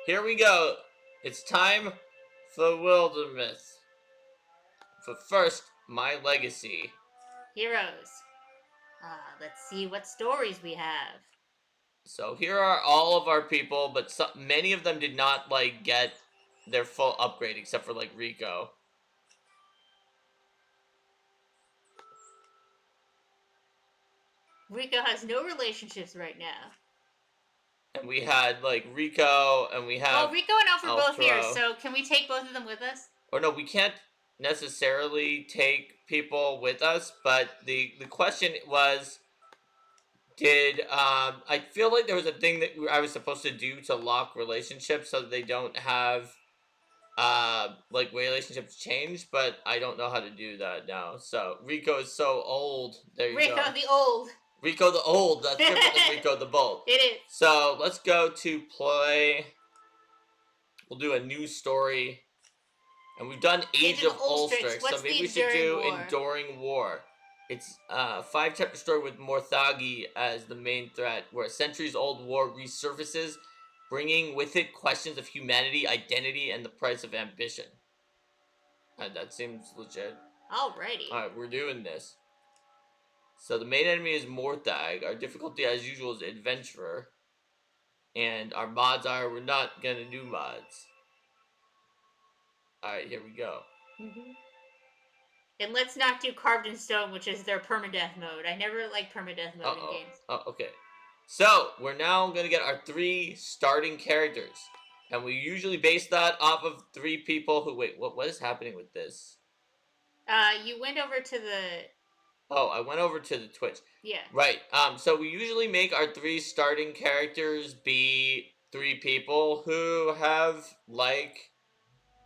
here we go. It's time for Wildermyth. But first, my legacy. Heroes. Let's see what stories we have. So here are all of our people, but many of them did not like get their full upgrade except for like Rico. Rico has no relationships right now. And we had like Rico, and we have. Well, Rico and Elf are both here, Altro. so can we take both of them with us? Or no, we can't necessarily take people with us, but the question was, did I feel like there was a thing that I was supposed to do to lock relationships so that they don't have like relationships change, but I don't know how to do that now. So Rico is so old. There you Rico go. the old. Rico the old. That's different than Rico the bold. It is. So let's go to play. We'll do a new story. And we've done Age of Ulstrix, so maybe we should do Enduring War. It's a 5-chapter story with Morthagi as the main threat, where a centuries-old war resurfaces, bringing with it questions of humanity, identity, and the price of ambition. That seems legit. Alrighty. Alright, we're doing this. So the main enemy is Morthag. Our difficulty, as usual, is Adventurer. And our mods are, we're not gonna do mods. Alright, here we go. And let's not do Carved in Stone, which is their permadeath mode. I never like permadeath mode in games. Oh, okay. So, we're now going to get our 3 starting characters. And we usually base that off of 3 people who... Wait, what is happening with this? You went over to the... Oh, I went over to the Twitch. Yeah. Right. So we usually make our 3 starting characters be 3 people who have, like,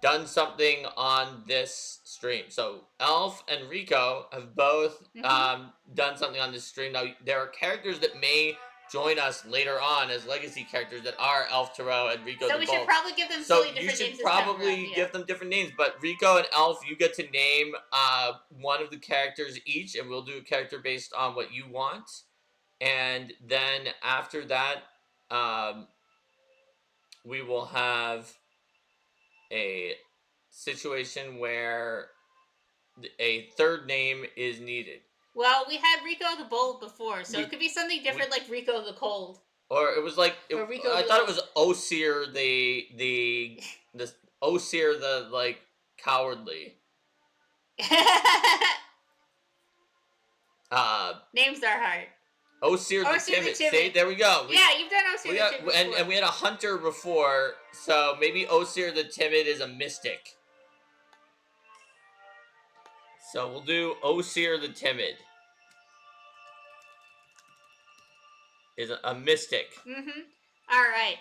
done something on this stream. So Elf and Rico have both done something on this stream. Now, there are characters that may join us later on as legacy characters that are Elf Tarot and Rico the So we Bold. should probably give them So different names. you should probably give them different names. But Rico and Elf, you get to name one of the characters each, and we'll do a character based on what you want. And then after that, we will have a situation where a third name is needed. Well, we had Rico the Bold before, so it could be something different like Rico the Cold. Or it was like, I thought it was Osir the Osir the, like, cowardly. Names are hard. Osir the Timid. See, there we go. Yeah, you've done Osir the Timid before. And we had a hunter before, so maybe Osir the Timid is a mystic. So we'll do Osir the Timid. Is a mystic. All right.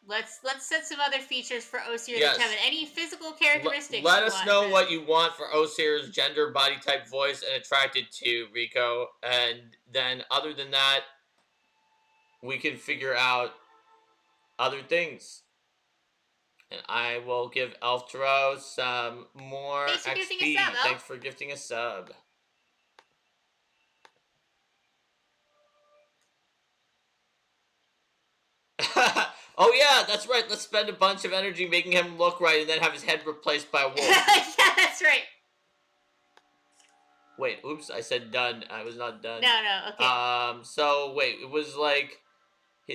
Let's set some other features for Osir the Timid. Any physical characteristics? Let us know what you want for Osir's gender, body type, voice, and attracted to Rico. And then, other than that, we can figure out other things. And I will give Elf Tarot some more XP. Thanks for gifting a sub. Oh yeah, that's right. Let's spend a bunch of energy making him look right and then have his head replaced by a wolf. Yeah, that's right. Wait, oops, I said done. I was not done. No, okay. So wait, it was like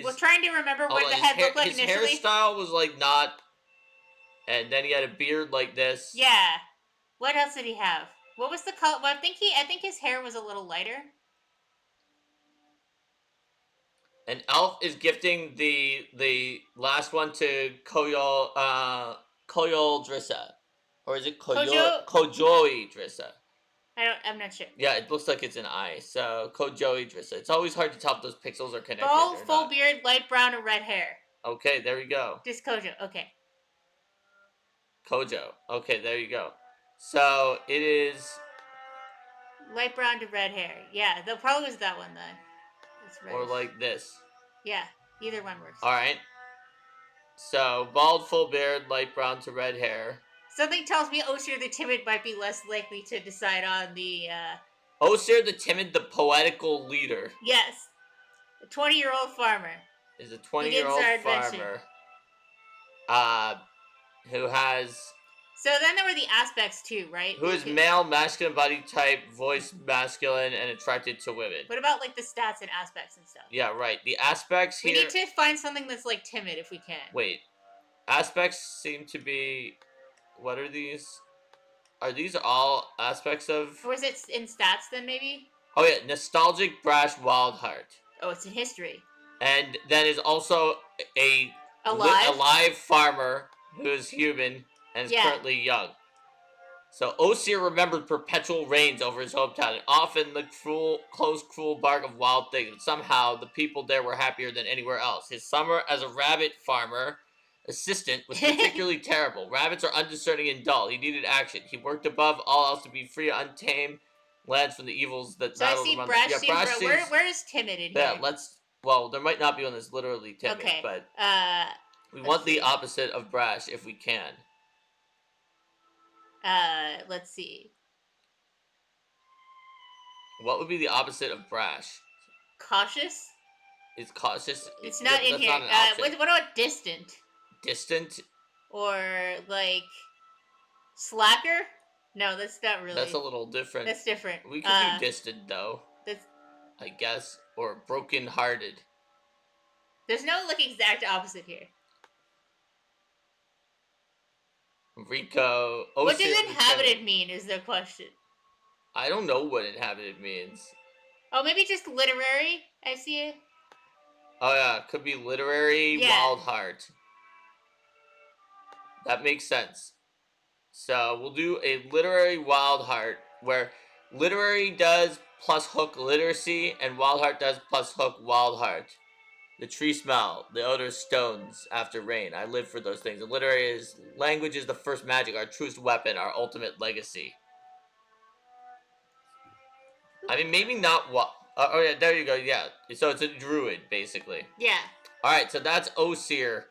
we're trying to remember what the head looked like initially. His hairstyle was like not, and then he had a beard like this. Yeah. What else did he have? What was the color? Well, I think his hair was a little lighter. And Elf is gifting the last one to Koyol Drissa. Or is it Kojoi Drissa? I'm not sure. Yeah, it looks like it's an I. So Kojoi Drissa. It's always hard to tell if those pixels are connected. Bald, full beard, light brown, or red hair. Okay, there we go. Just Kojo. Okay. Kojo. Okay, there you go. So it is light brown to red hair. Yeah, they'll probably use that one then. Or like this. Yeah, either one works. Alright. So, bald, full beard, light brown to red hair. Something tells me Osir the Timid might be less likely to decide on the, Osir the Timid, the poetical leader. Yes. A 20-year-old farmer. Is a 20-year-old farmer. who has... So then there were the aspects too, right? Who is male, masculine body type, voice masculine, and attracted to women. What about like the stats and aspects and stuff? Yeah, right. The aspects here... We need to find something that's like timid if we can. Wait. Aspects seem to be... What are these? Are these all aspects of... Or is it in stats then maybe? Oh yeah, nostalgic, brash, wild heart. Oh, it's in history. And then is also a alive farmer who is human and is currently young. So Osir remembered perpetual rains over his hometown and often the cruel bark of wild things. But somehow the people there were happier than anywhere else. His summer as a rabbit farmer assistant was particularly terrible. Rabbits are undiscerning and dull. He needed action. He worked above all else to be free, untamed lands from the evils that rattled around. Brash seems... Where is timid in here? Yeah, well, there might not be one that's literally timid, but we want the opposite of brash if we can. Let's see. What would be the opposite of brash? Cautious? It's cautious. It's not in here. What about distant? Distant? Or like slacker? No, that's not really. That's a little different. That's different. We can do distant though. That's... I guess, or broken-hearted. There's no like exact opposite here. Rico. What does inhabited mean is the question. I don't know what inhabited means. Oh, maybe just literary? I see it. Oh yeah, could be literary wild heart. That makes sense. So we'll do a literary wild heart where literary does plus hook literacy and wild heart does plus hook wild heart. The tree smell, the odor of stones after rain. I live for those things. And literary is language is the first magic, our truest weapon, our ultimate legacy. I mean, maybe not what. Oh yeah, there you go. Yeah, so it's a druid basically. Yeah. All right, so that's Osir,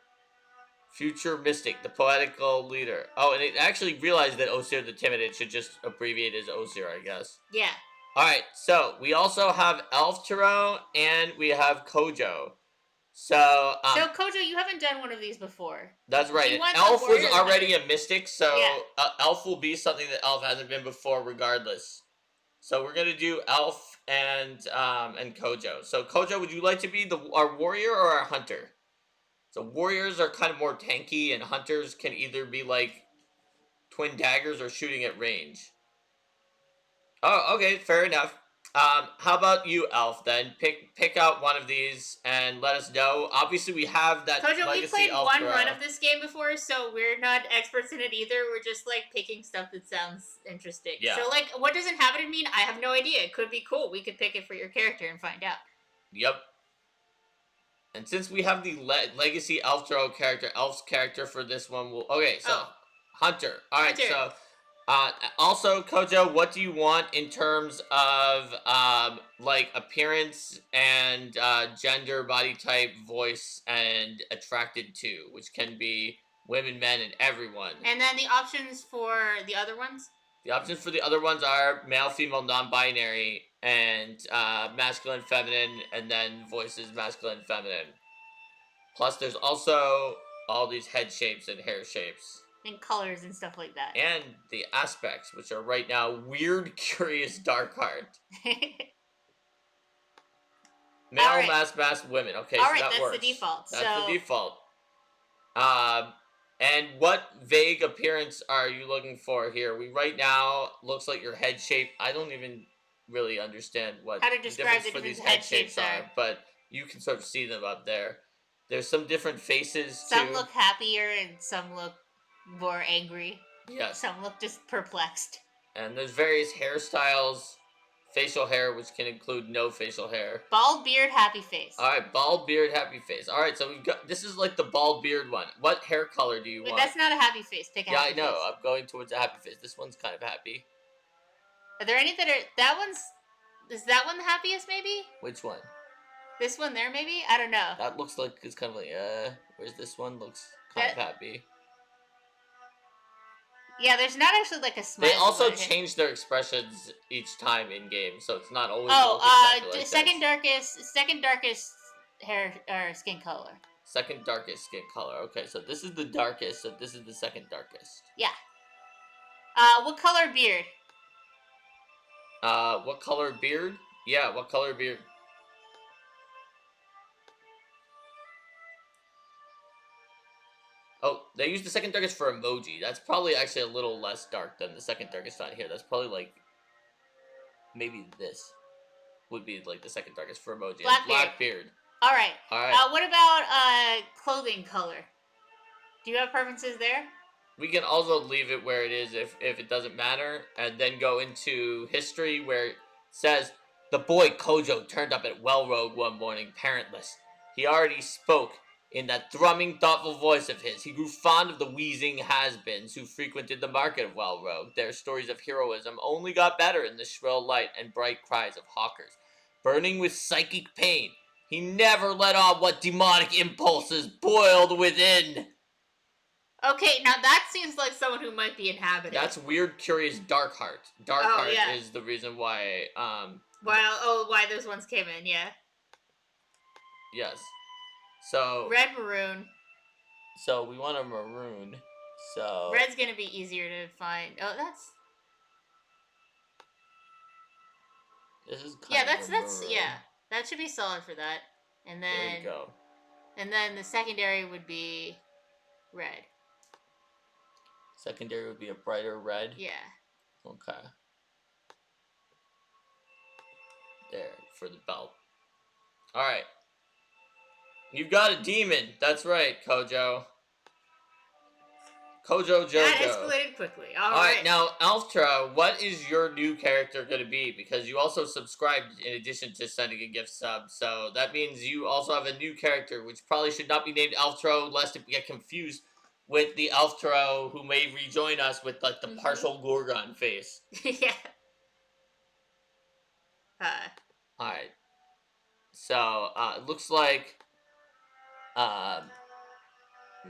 future mystic, the poetical leader. Oh, and it actually realized that Osir the timid. It should just abbreviate as Osir, I guess. Yeah. All right, so we also have Elf Tarot and we have Kojo. So Kojo, you haven't done one of these before. That's right. Elf was already a mystic, so Elf will be something that Elf hasn't been before, regardless. So we're gonna do Elf and Kojo. So Kojo, would you like to be our warrior or our hunter? So warriors are kind of more tanky, and hunters can either be like twin daggers or shooting at range. Oh, okay, fair enough. How about you, Elf, then? Pick out one of these and let us know. Obviously, we have that Kojo, legacy we played Elf one Pro. run of this game before, so we're not experts in it either. We're just, like, picking stuff that sounds interesting. Yeah. So, like, what does inhabited mean? I have no idea. It could be cool. We could pick it for your character and find out. Yep. And since we have the legacy Elf Tarot character, Elf's character for this one will... Okay, so... Hunter. All right, so... also, Kojo, what do you want in terms of, like, appearance and, gender, body type, voice, and attracted to, which can be women, men, and everyone. And then the options for the other ones? The options for the other ones are male, female, non-binary, and, masculine, feminine, and then voices masculine, feminine. Plus, there's also all these head shapes and hair shapes. And colors and stuff like that. And the aspects, which are right now weird, curious, dark heart. Male, right. masked women. Okay, all so right, that that's works. The default. That's the default. And what vague appearance are you looking for here? We right now looks like your head shape. I don't even really understand what how to describe the difference for these head shapes are, but you can sort of see them up there. There's some different faces. Some look happier and some look more angry. Yes. Some look just perplexed. And there's various hairstyles, facial hair, which can include no facial hair. Bald beard, happy face. Alright, bald beard, happy face. Alright, so we've got, this is like the bald beard one. What hair color do you want? That's not a happy face. Pick a happy face. Yeah, I know. I'm going towards a happy face. This one's kind of happy. Are there any that are, that one's, is that one the happiest maybe? Which one? This one there maybe? I don't know. That looks like, it's kind of like, where's this one? Looks kind of happy. Yeah, there's not actually like a smile. They also change their expressions each time in game, so it's not always. Second darkest hair or skin color. Second darkest skin color. Okay, so this is the darkest, so this is the second darkest. Yeah. What color beard? What color beard? Yeah, what color beard? Oh, they used the second darkest for emoji. That's probably actually a little less dark than the second darkest on here. That's probably like, maybe this would be like the second darkest for emoji. Black beard. All right. All right. What about clothing color? Do you have preferences there? We can also leave it where it is if it doesn't matter, and then go into history where it says, the boy Kojo turned up at Wellroad one morning, parentless. He already spoke in that thrumming, thoughtful voice of his. He grew fond of the wheezing has-beens who frequented the market of Wellroad. Their stories of heroism only got better in the shrill light and bright cries of hawkers. Burning with psychic pain, he never let on what demonic impulses boiled within. Okay, now that seems like someone who might be inhabited. That's Weird Curious Darkheart. Darkheart is the reason why, why those ones came in, yeah. Yes. So... Red maroon. So, we want a maroon. So... Red's gonna be easier to find. Oh, that's... This is kind of that's yeah. That should be solid for that. And then... There you go. And then the secondary would be red. Secondary would be a brighter red? Yeah. Okay. There, for the belt. Alright. You've got a demon. That's right, Kojo. Kojo Jojo. That escalated quickly. Alright, now, Alftra, what is your new character going to be? Because you also subscribed in addition to sending a gift sub. So that means you also have a new character, which probably should not be named Alftro, lest it get confused with the Alftro who may rejoin us with like the partial Gorgon face. Yeah. Alright. So, it looks like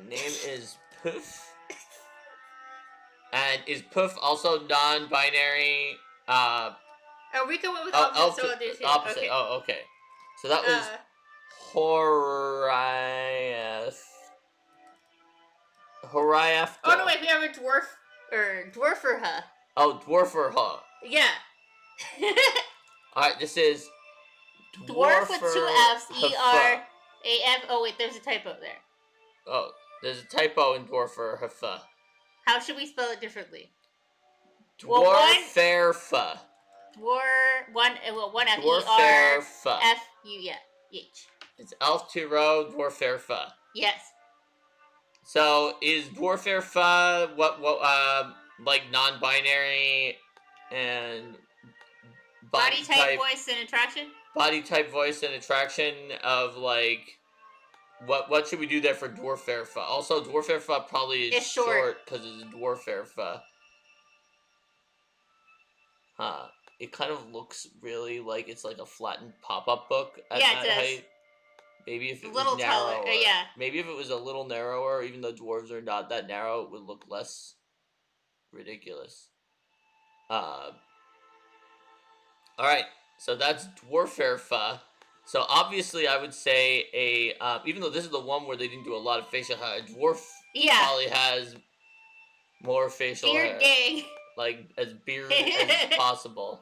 name is Poof. And is Poof also non-binary? We can went with opposite. Opposite. Okay. Oh, okay. So that was Horiath. Oh no, wait, we have a dwarferha. Oh, dwarferha. Yeah. Alright, this is Dwarf with two F's, E-R-A-F. Oh wait, there's a typo there. Oh, there's a typo in dwarferha. How should we spell it differently? Dwarferfa. One F, Dwarferfa. F-U, yeah, H. It's Elftiro Dwarferfa. Yes. So, is Dwarferfa like non-binary and body type, voice, and attraction? Body type, voice, and attraction of like what should we do there for Dwarferfa? Also, Dwarferfa probably is short because it's Dwarferfa. Huh. It kind of looks really like it's like a flattened pop-up book at that height. Maybe if it was narrower. Yeah. Maybe if it was a little narrower, even though dwarves are not that narrow, it would look less ridiculous. Alright, so that's Dwarferfa. So obviously I would say even though this is the one where they didn't do a lot of facial hair, a dwarf probably has more facial hair. Beard gang. Like, as beard as possible.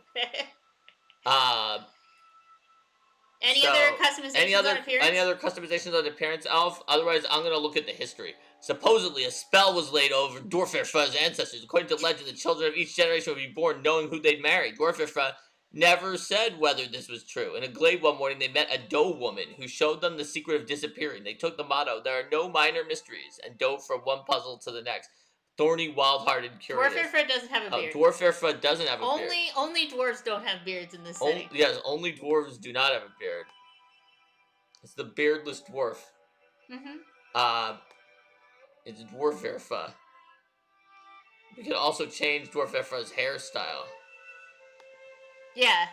Any other customizations on appearance? Any other customizations on appearance, Alf? Otherwise, I'm going to look at the history. Supposedly, a spell was laid over Dwarferfa's ancestors. According to legend, the children of each generation would be born knowing who they'd marry. Dwarferfa never said whether this was true. In a glade one morning, they met a doe woman who showed them the secret of disappearing. They took the motto, there are no minor mysteries, and dove from one puzzle to the next. Thorny, wild-hearted, curious. Dwarferfa doesn't have a beard. Dwarferfa doesn't have a beard. Only dwarves don't have beards in this setting. Yes, only dwarves do not have a beard. It's the beardless dwarf. It's Dwarferfa. We could also change Dwarferfa's hairstyle. Yeah.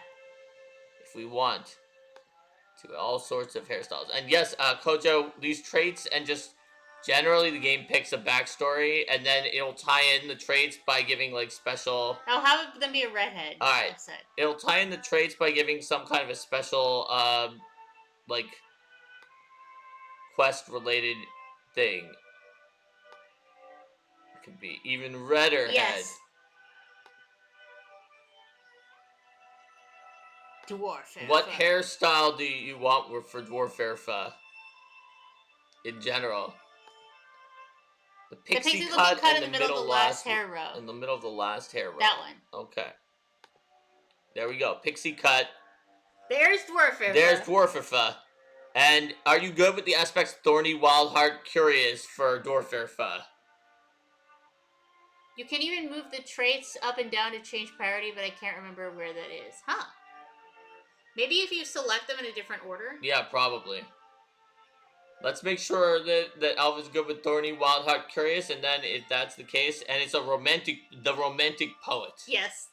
If we want. To all sorts of hairstyles. And yes, Kojo, these traits and just generally the game picks a backstory and then it'll tie in the traits by giving like special... I'll have them be a redhead. Alright. It'll tie in the traits by giving some kind of a special, like, quest-related thing. It could be even redder head. Dwarf. What hairstyle do you want for Dwarf Erfa? In general. The pixie cut in the middle of the last hair row. In the middle of the last hair row. That one. Okay. There we go. Pixie cut. There's Dwarf Erfa. There's Dwarf Erfa. And are you good with the aspects Thorny, Wild Heart, Curious for Dwarf Erfa? You can even move the traits up and down to change priority, but I can't remember where that is. Huh. Maybe if you select them in a different order? Yeah, probably. Let's make sure that Alva's good with Thorny, Wild Heart, Curious, and then if that's the case, and it's the romantic poet. Yes.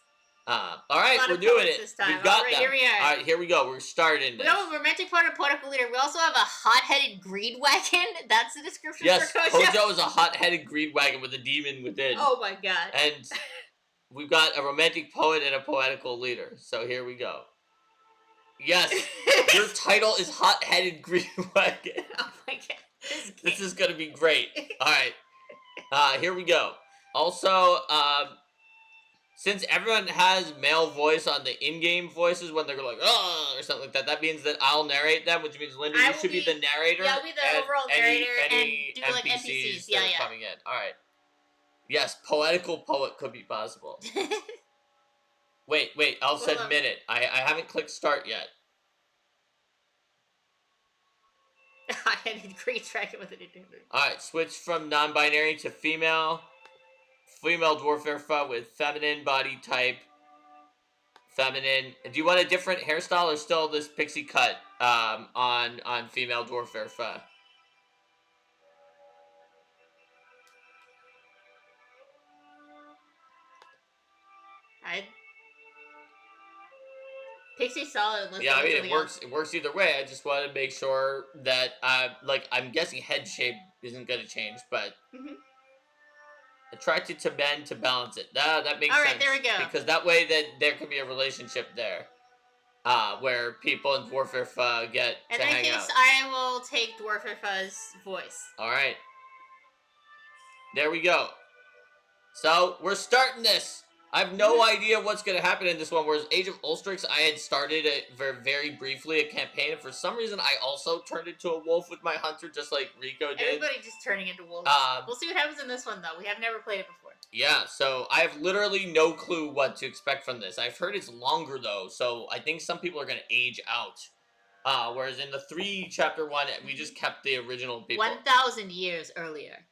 Alright, we're doing it. We've got them. Here we are. Alright, here we go. We're starting this. We have a romantic poet and poetical leader. We also have a hot-headed greed wagon. That's the description for Kojo. Yes, Kojo is a hot-headed greed wagon with a demon within. Oh my god. And we've got a romantic poet and a poetical leader. So here we go. Yes, your title is Hot-Headed Green Wagon. Oh my god. This is going to be great. Alright. Here we go. Also, since everyone has male voice on the in-game voices when they're like, oh, or something like that, that means that I'll narrate them, which means, Linda, you should be the narrator. Yeah, I'll be the overall narrator and do NPCs like NPCs. that are coming in. Alright. Yes, poetical poet could be possible. Wait, I'll submit it. I haven't clicked start yet. I had to create track with it. Alright, switch from non-binary to female. Female Dwarf Erfa with feminine body type. Feminine. Do you want a different hairstyle or still this pixie cut on female Dwarf Erfa? Pixie solid. Yeah, I mean, it works either way. I just want to make sure that, I'm guessing head shape isn't going to change, but attracted to men to balance it. That makes sense. All right, there we go. Because that way that there could be a relationship there, where people in Dwarf Erfa get to hang out. In that case, I will take Dwarf Erfa's voice. All right. There we go. So, we're starting this. I have no idea what's going to happen in this one, whereas Age of Ulstrix, I had started very briefly a campaign, and for some reason, I also turned into a wolf with my hunter, just like Rico did. Everybody just turning into wolves. We'll see what happens in this one, though. We have never played it before. Yeah, so I have literally no clue what to expect from this. I've heard it's longer, though, so I think some people are going to age out. Whereas in the 3 chapter 1, we just kept the original people. 1,000 years earlier.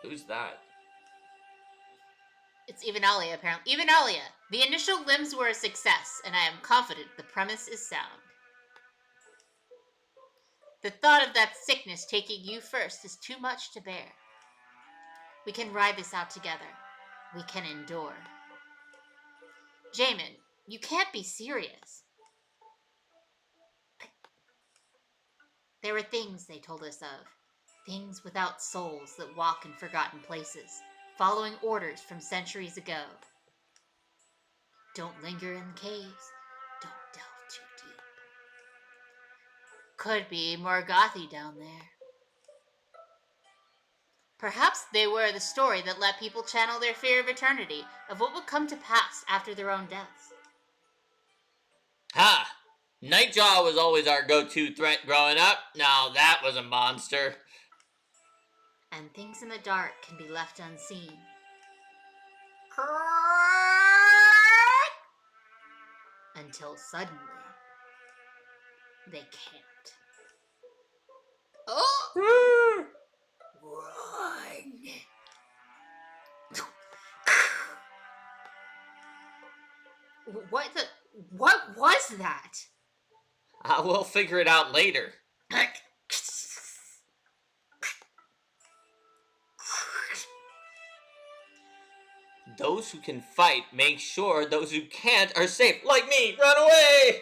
Who's that? It's Evenalia, apparently. Evenalia, the initial limbs were a success, and I am confident the premise is sound. The thought of that sickness taking you first is too much to bear. We can ride this out together. We can endure. Jamin, you can't be serious. There were things they told us of. Things without souls that walk in forgotten places, following orders from centuries ago. Don't linger in the caves. Don't delve too deep. Could be Morgothi down there. Perhaps they were the story that let people channel their fear of eternity, of what would come to pass after their own deaths. Ha! Nightjaw was always our go-to threat growing up. Now that was a monster. And things in the dark can be left unseen. Until suddenly, they can't. Oh! Run! What was that? We'll figure it out later. Those who can fight make sure those who can't are safe. Like me, run away!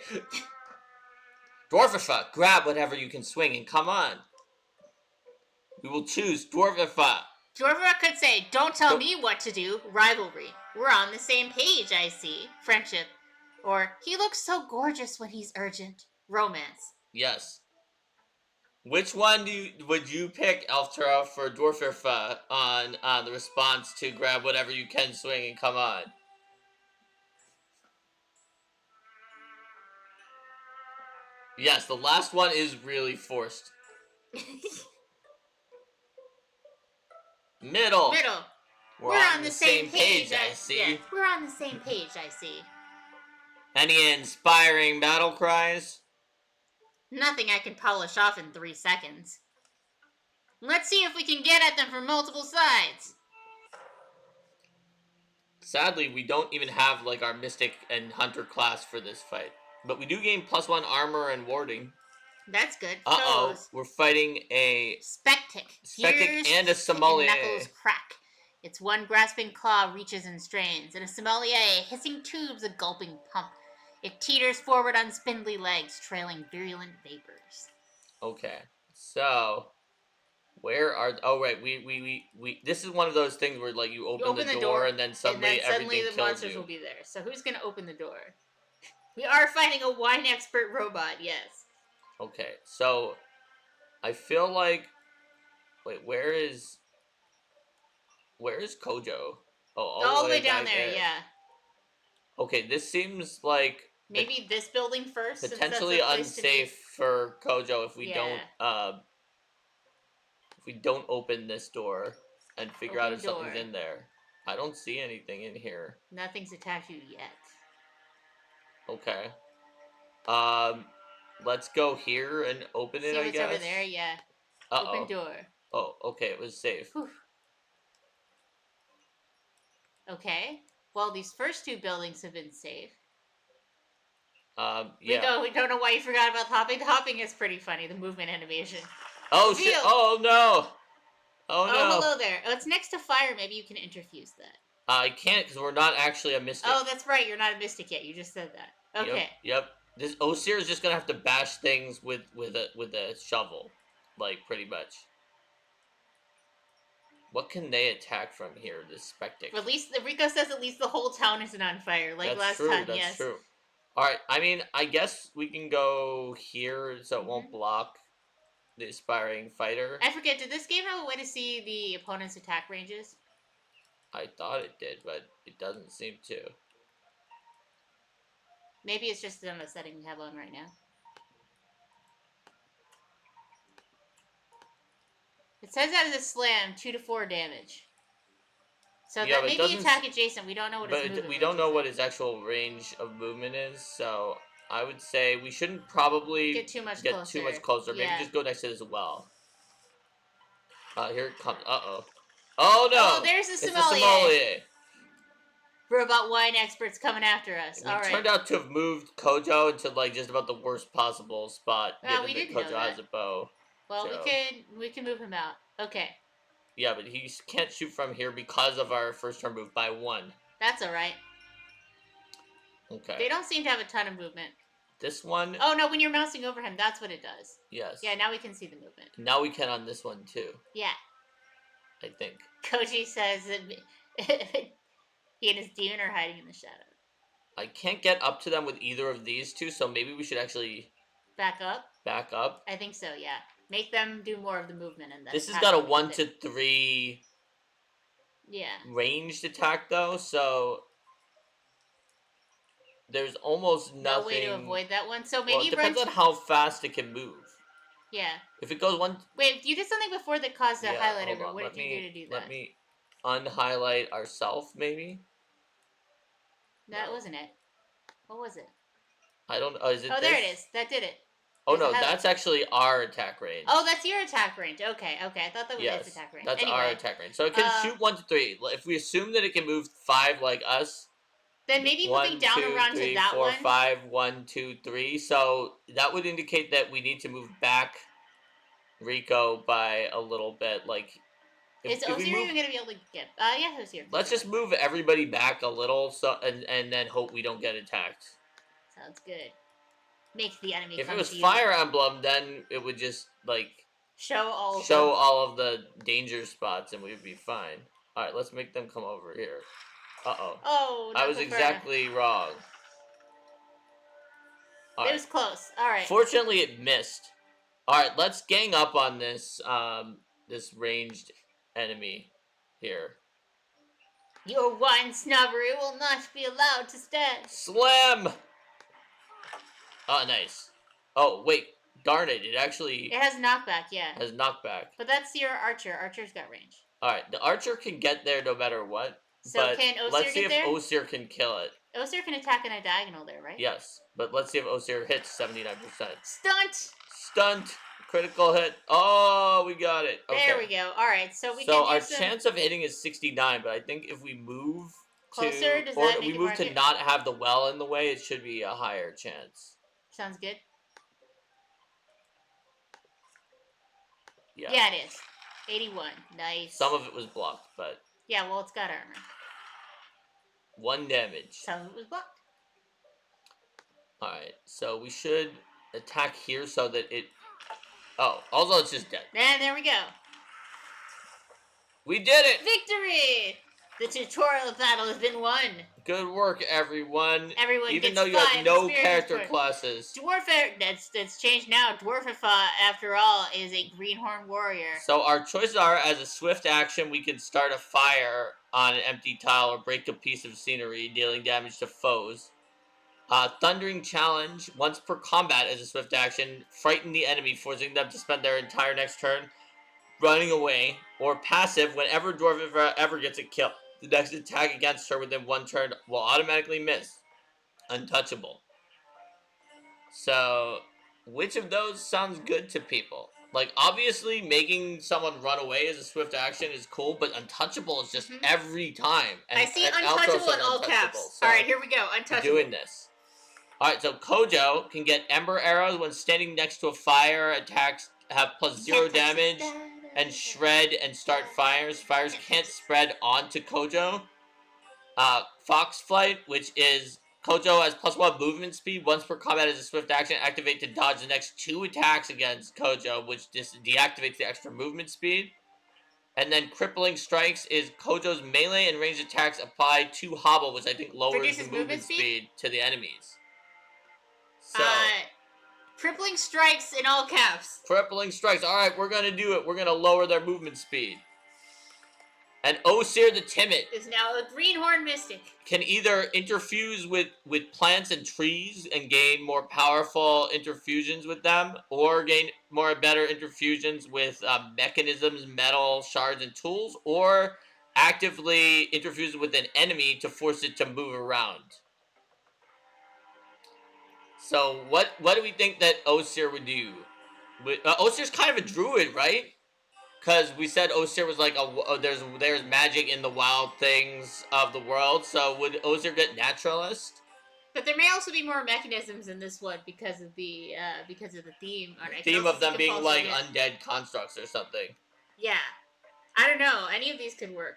Dwarfifa, grab whatever you can swing and come on. We will choose Dwarfifa. Dwarfifa could say, don't tell me what to do. Rivalry. We're on the same page, I see. Friendship. Or, he looks so gorgeous when he's urgent. Romance. Yes. Which one would you pick, Elftura, for Dwarfirfa on the response to grab whatever you can swing and come on? Yes, the last one is really forced. Middle. We're on the same page, I see. Yeah, we're on the same page, I see. Any inspiring battle cries? Nothing I can polish off in 3 seconds. Let's see if we can get at them from multiple sides. Sadly, we don't even have like our Mystic and Hunter class for this fight. But we do gain +1 armor and warding. That's good. Uh-oh, we're fighting a Spectic and a Sommelier. Knuckles crack. Its one grasping claw reaches and strains, and a Sommelier, hissing tubes, a gulping pump. It teeters forward on spindly legs, trailing virulent vapors. Okay, so where are? Oh right, we. This is one of those things where like you open the door and then suddenly everything the monsters will be there. So who's gonna open the door? We are fighting a wine expert robot. Yes. Okay, so I feel like. Wait, where is Kojo? Oh, all the way down there. Yeah. Okay, this seems like maybe this building first. Potentially unsafe for Kojo if we don't open this door and figure out if something's in there. I don't see anything in here. Nothing's attacked you yet. Okay. Let's go here and open it, I guess. See what's over there? Yeah. Open door. Oh, okay, it was safe. Whew. Okay. Well, these first 2 buildings have been safe. Yeah. We don't know why you forgot about hopping. The hopping is pretty funny, the movement animation. Oh, shit. Oh, no. Oh, no. Oh, hello there. Oh, it's next to fire. Maybe you can interfuse that. I can't, because we're not actually a mystic. Oh, that's right. You're not a mystic yet. You just said that. Okay. Yep. This Osir is just going to have to bash things with a shovel. Like, pretty much. What can they attack from here, this Spectic? At least, Rico says at least the whole town isn't on fire, like last time, yes. That's true. Alright, I mean, I guess we can go here so it won't block the aspiring fighter. I forget, did this game have a way to see the opponent's attack ranges? I thought it did, but it doesn't seem to. Maybe it's just on the setting we have on right now. It says that as a slam, 2 to 4 damage. So that may be attack adjacent. We don't know what his movement is. We don't know what his actual range of movement is, so I would say we shouldn't probably get too much closer. Maybe just go next to it as well. Here it comes. Uh-oh. Oh, no! Oh, there's the Sommelier. Robot wine experts coming after us. All right. We turned out to have moved Kojo into, like, just about the worst possible spot. We didn't know that. Kojo has a bow. Well, we can move him out. Okay. Yeah, but he can't shoot from here because of our first turn move by 1. That's alright. Okay. They don't seem to have a ton of movement. This one... Oh, no, when you're mousing over him, that's what it does. Yes. Yeah, now we can see the movement. Now we can on this one, too. Yeah. I think. Koji says that he and his demon are hiding in the shadow. I can't get up to them with either of these 2, so maybe we should actually... Back up? Back up? I think so, yeah. Make them do more of the movement and then. This has got a 1 to 3 ranged attack though, so there's almost nothing. No way to avoid that one. So maybe it depends on how fast it can move. Yeah. If it goes 1. Wait, you did something before that caused a highlight over. What did you do to do that? Let me unhighlight ourself, maybe. That wasn't it. What was it? I don't know. Is it? Oh, there it is. That did it. Oh no, that's actually our attack range. Oh, that's your attack range. Okay. I thought that was its attack range. That's our attack range. So it can shoot 1 to 3. If we assume that it can move 5 like us, then maybe moving down around to that 4, 5, 1, 2, 3. So that would indicate that we need to move back Rico by a little bit. Like, is Ozir even gonna be able to get? Yeah, Ozir. Let's just move everybody back a little, so and then hope we don't get attacked. Sounds good. Makes the enemy. If it was Fire Emblem, then it would just like show all of the danger spots, and we'd be fine. All right, let's make them come over here. Uh oh. Oh, I was exactly wrong. All it was close. All right. Fortunately, it missed. All right, let's gang up on this this ranged enemy here. Your wine snobbery will not be allowed to stand. Slam! Oh, nice. Oh, wait. Darn it. It actually... It has knockback, yeah. Has knockback. But that's your archer. Archer's got range. Alright, the archer can get there no matter what. So but can Osir let's see get there? if Osir can kill it. Osir can attack in a diagonal there, right? Yes, but let's see if Osir hits 79%. Stunt! Stunt! Critical hit. Oh, we got it. Okay. There we go. Alright, so we So can our chance of hitting is 69, but I think if we move closer, to... does or that make we it move mark to it? not have the well in the way, it should be a higher chance. Sounds good. Yeah. Yeah, it is. 81. Nice. Some of it was blocked, but... Yeah, well, it's got armor. 1 damage. Some of it was blocked. Alright, so we should attack here so that it... Oh, also it's just dead. And there we go. We did it! Victory! The tutorial battle has been won. Good work, everyone. Everyone Even gets though you have 5 no experience character points. classes. That's changed now. Dwarfify, after all, is a greenhorn warrior. So our choices are, as a swift action, we can start a fire on an empty tile or break a piece of scenery, dealing damage to foes. Thundering Challenge, once per combat as a swift action, frighten the enemy, forcing them to spend their entire next turn running away. Or passive, whenever Dwarfify ever gets a kill, the next attack against her within 1 turn will automatically miss. Untouchable. So, which of those sounds good to people? Like, obviously, making someone run away as a swift action is cool, but untouchable is just every time. And, I see untouchable in all caps. So alright, here we go. Untouchable. Doing this. Alright, so Kojo can get Ember Arrows when standing next to a fire. Attacks have +0 damage. And shred and start fires. Fires can't spread onto Kojo. Fox Flight, which is Kojo has +1 movement speed. Once per combat as a swift action, activate to dodge the next 2 attacks against Kojo, which deactivates the extra movement speed. And then Crippling Strikes is Kojo's melee and ranged attacks apply to Hobble, which I think lowers the movement speed to the enemies. So... Crippling Strikes in all caps. Crippling Strikes. Alright, we're gonna do it. We're gonna lower their movement speed. And Osir the Timid is now a Greenhorn Mystic. Can either interfuse with plants and trees and gain more powerful interfusions with them, or gain better interfusions with mechanisms, metal, shards, and tools, or actively interfuse with an enemy to force it to move around. So, what do we think that Osir would do? Osir's kind of a druid, right? Because we said Osir was like there's magic in the wild things of the world. So would Osir get naturalist? But there may also be more mechanisms in this one because of the theme. The theme of them being like undead constructs or something. Yeah, I don't know. Any of these could work.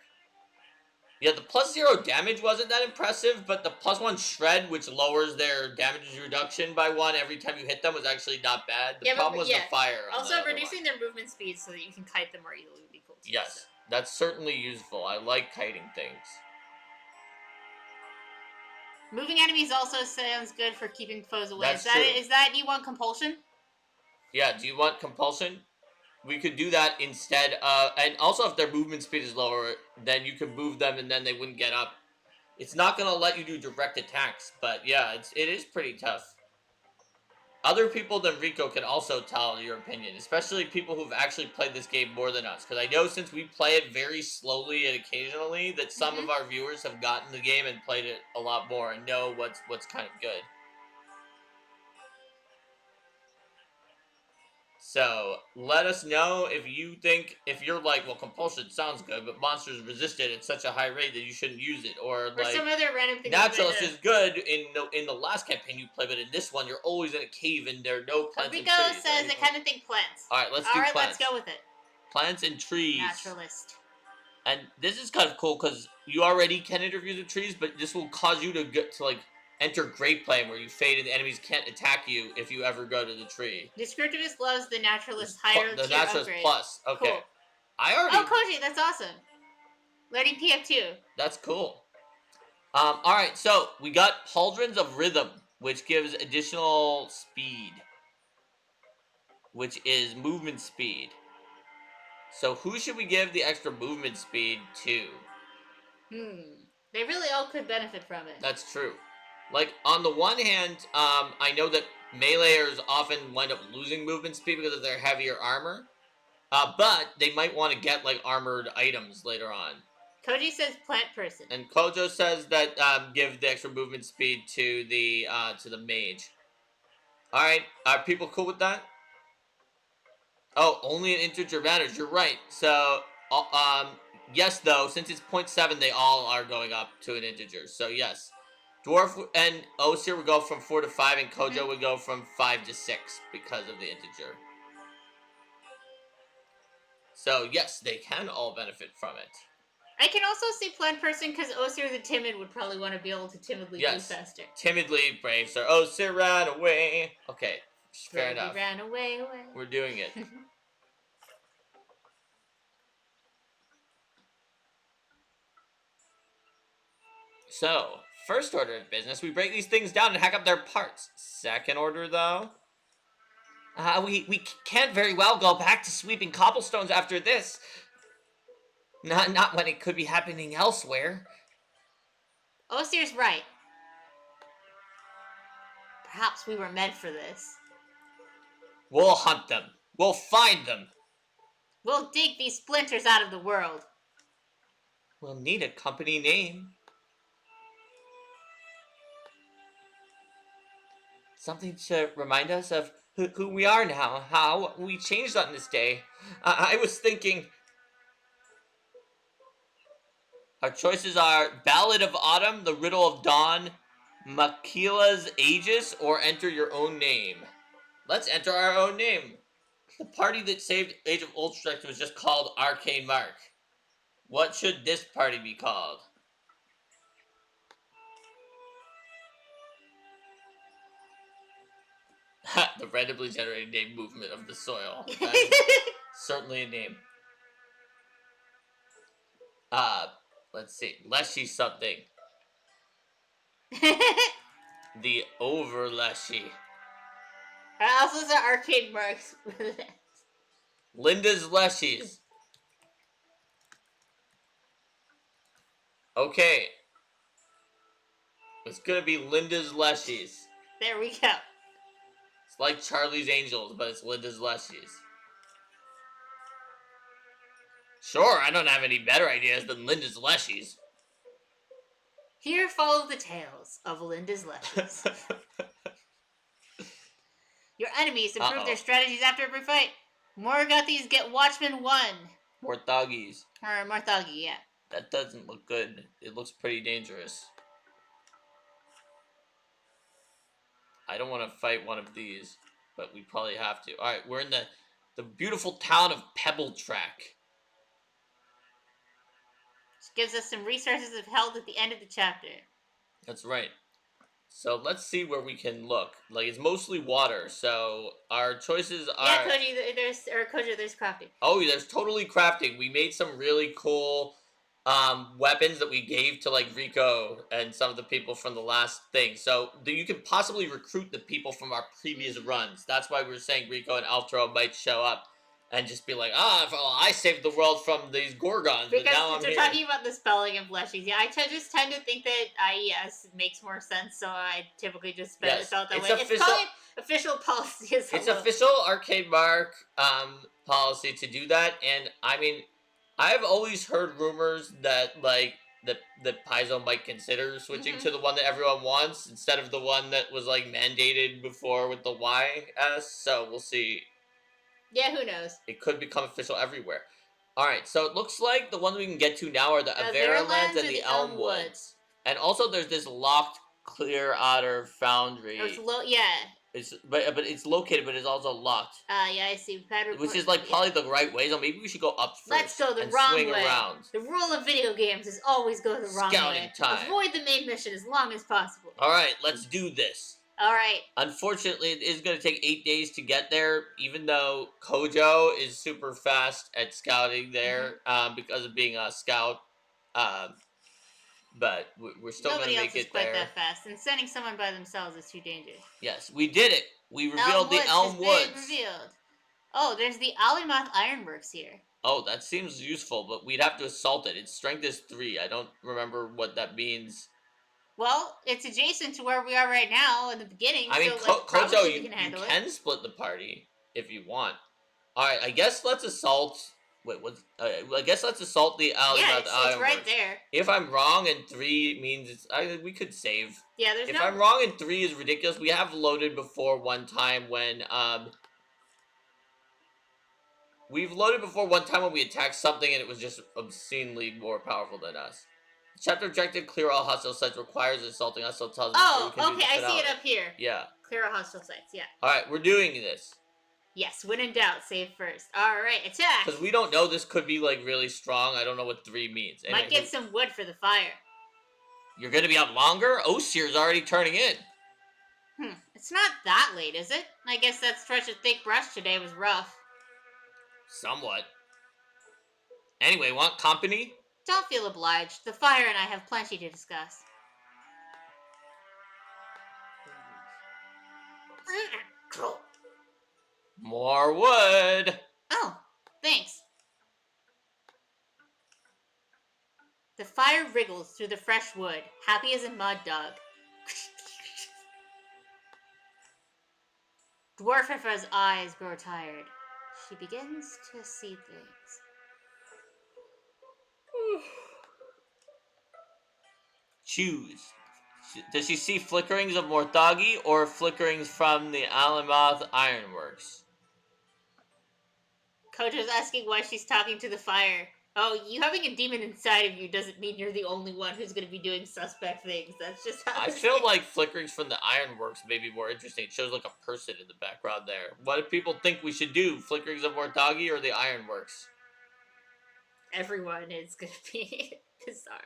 Yeah, the +0 damage wasn't that impressive, but the +1 shred, which lowers their damage reduction by 1 every time you hit them, was actually not bad. The problem was the fire. Also, reducing their movement speed so that you can kite them more easily would be cool too. Yes, that's certainly useful. I like kiting things. Moving enemies also sounds good for keeping foes away. That's true. Is that do you want compulsion? Yeah, do you want compulsion? We could do that instead of... And also, if their movement speed is lower, then you could move them and then they wouldn't get up. It's not going to let you do direct attacks, but yeah, it is pretty tough. Other people than Rico can also tell your opinion, especially people who've actually played this game more than us. Because I know since we play it very slowly and occasionally, that some of our viewers have gotten the game and played it a lot more and know what's kind of good. So, let us know if you're like, well, compulsion sounds good, but monsters resist it at such a high rate that you shouldn't use it. Or like, some other random thing. Naturalist is good in the last campaign you play, but in this one, you're always in a cave and there are no plants and trees. Rico says, I kind of think plants. Alright, let's do plants. Alright, let's go with it. Plants and trees. Naturalist. And this is kind of cool, because you already can interfuse with trees, but this will cause you to get to, like, enter Great Plane, where you fade and the enemies can't attack you if you ever go to the tree. Descriptivist loves the Naturalist higher tier The Naturalist upgrade. Plus. Okay. Cool. Oh, Koji, that's awesome. Learning PF2. That's cool. Alright, so we got Pauldrons of Rhythm. which gives additional speed, which is movement speed. So who should we give the extra movement speed to? They really all could benefit from it. That's true. Like, on the one hand, I know that meleeers often wind up losing movement speed because of their heavier armor. But they might want to get, like, armored items later on. Koji says plant person. And Kojo says that give the extra movement speed to the mage. Alright, are people cool with that? Oh, only an integer matters. You're right. So, yes, though, since it's 0.7, they all are going up to an integer. So, yes. Dwarf and Osir would go from 4 to 5, and Kojo would go from 5 to 6 because of the integer. So, yes, they can all benefit from it. I can also see plant person because Osir the timid would probably want to be able to timidly move faster. Timidly brave, sir. Osir ran away. Okay, fair enough. Ran away. We're doing it. So, first order of business, we break these things down and hack up their parts. Second order, though, we can't very well go back to sweeping cobblestones after this. Not when it could be happening elsewhere. Osir's right. Perhaps we were meant for this. We'll hunt them. We'll find them. We'll dig these splinters out of the world. We'll need a company name. Something to remind us of who we are now, how we changed on this day. I was thinking... Our choices are Ballad of Autumn, The Riddle of Dawn, Makila's Aegis, or Enter Your Own Name. Let's enter our own name. The party that saved Age of Ultrastrike was just called Arcane Mark. What should this party be called? The randomly generated name movement of the soil. That's certainly a name. Let's see. Leshy something. The over Leshy. I also saw Arcane Marks. Linda's Leshies. Okay. It's gonna be Linda's Leshies. There we go. It's like Charlie's Angels, but it's Linda's Leshies. Sure, I don't have any better ideas than Linda's Leshies. Here follow the tales of Linda's Leshies. Your enemies improve their strategies after every fight. Morgothi's get Watchman 1. Morthoggies. Or Morthoggi, yeah. That doesn't look good. It looks pretty dangerous. I don't want to fight one of these, but we probably have to. Alright, we're in the beautiful town of Pebble Track. Gives us some resources of health at the end of the chapter. That's right. So let's see where we can look. Like, it's mostly water, so our choices are... Yeah, Kojo, there's crafting. Oh, there's totally crafting. We made some really cool weapons that we gave to, like, Rico and some of the people from the last thing. So you can possibly recruit the people from our previous runs. That's why we're saying Rico and Altro might show up. And just be like, I saved the world from these Gorgons, because but now I'm here. Because we're talking about the spelling of Leshies. Yeah, I just tend to think that IES makes more sense, so I typically just spell it that way. It's probably official policy as well. It's official Arcane Mark policy to do that, and I mean, I've always heard rumors that, like, that Paizo might consider switching to the one that everyone wants, instead of the one that was, like, mandated before with the YS, so we'll see. Yeah, who knows? It could become official everywhere. Alright, so it looks like the ones we can get to now are the Avera Lands and the Elm Woods. And also there's this locked Clear Otter Foundry. But it's located, but it's also locked. Yeah, I see. Which is like probably the right way, so maybe we should go up first. Let's go the wrong way. Around. The rule of video games is always go the wrong way. Scouting time. Avoid the main mission as long as possible. Alright, let's do this. Alright. Unfortunately, it is going to take 8 days to get there, even though Kojo is super fast at scouting there, because of being a scout. but we're still going to make it there. Nobody else is quite that fast, and sending someone by themselves is too dangerous. Yes, we did it. We revealed the Elm Woods. Revealed. Oh, there's the Wildermyth Ironworks here. Oh, that seems useful, but we'd have to assault it. Its strength is 3. I don't remember what that means. Well, it's adjacent to where we are right now in the beginning. I mean, so, Kojo, you can split the party if you want. All right, I guess let's assault. Wait, what? I guess let's assault the Wildermyth Ironworks. Yeah, it's right there. If I'm wrong and 3 means it's, we could save. Yeah, if I'm wrong and 3 is ridiculous, we have loaded before one time when we've loaded before one time when we attacked something and it was just obscenely more powerful than us. Chapter objective: clear all hostile sites. Requires assaulting hostile tiles. Oh, okay, I see it up here. Yeah. Clear all hostile sites. Yeah. All right, we're doing this. Yes, when in doubt, save first. All right, attack. Because we don't know, this could be like really strong. I don't know what 3 means. Might get some wood for the fire. You're gonna be up longer? Osir's already turning in. It's not that late, is it? I guess that stretch of thick brush today was rough. Somewhat. Anyway, want company? Don't feel obliged. The fire and I have plenty to discuss. More wood! Oh, thanks. The fire wriggles through the fresh wood, happy as a mud dog. Dwarfifa's eyes grow tired. She begins to see things. Choose. Does she see flickerings of Morthagi or flickerings from the Wildermyth Ironworks? Kojo's asking why she's talking to the fire. Oh, you having a demon inside of you doesn't mean you're the only one who's going to be doing suspect things. That's just how I feel like flickerings from the Ironworks may be more interesting. It shows like a person in the background there. What do people think we should do? Flickerings of Morthagi or the Ironworks? Everyone is going to be bizarre.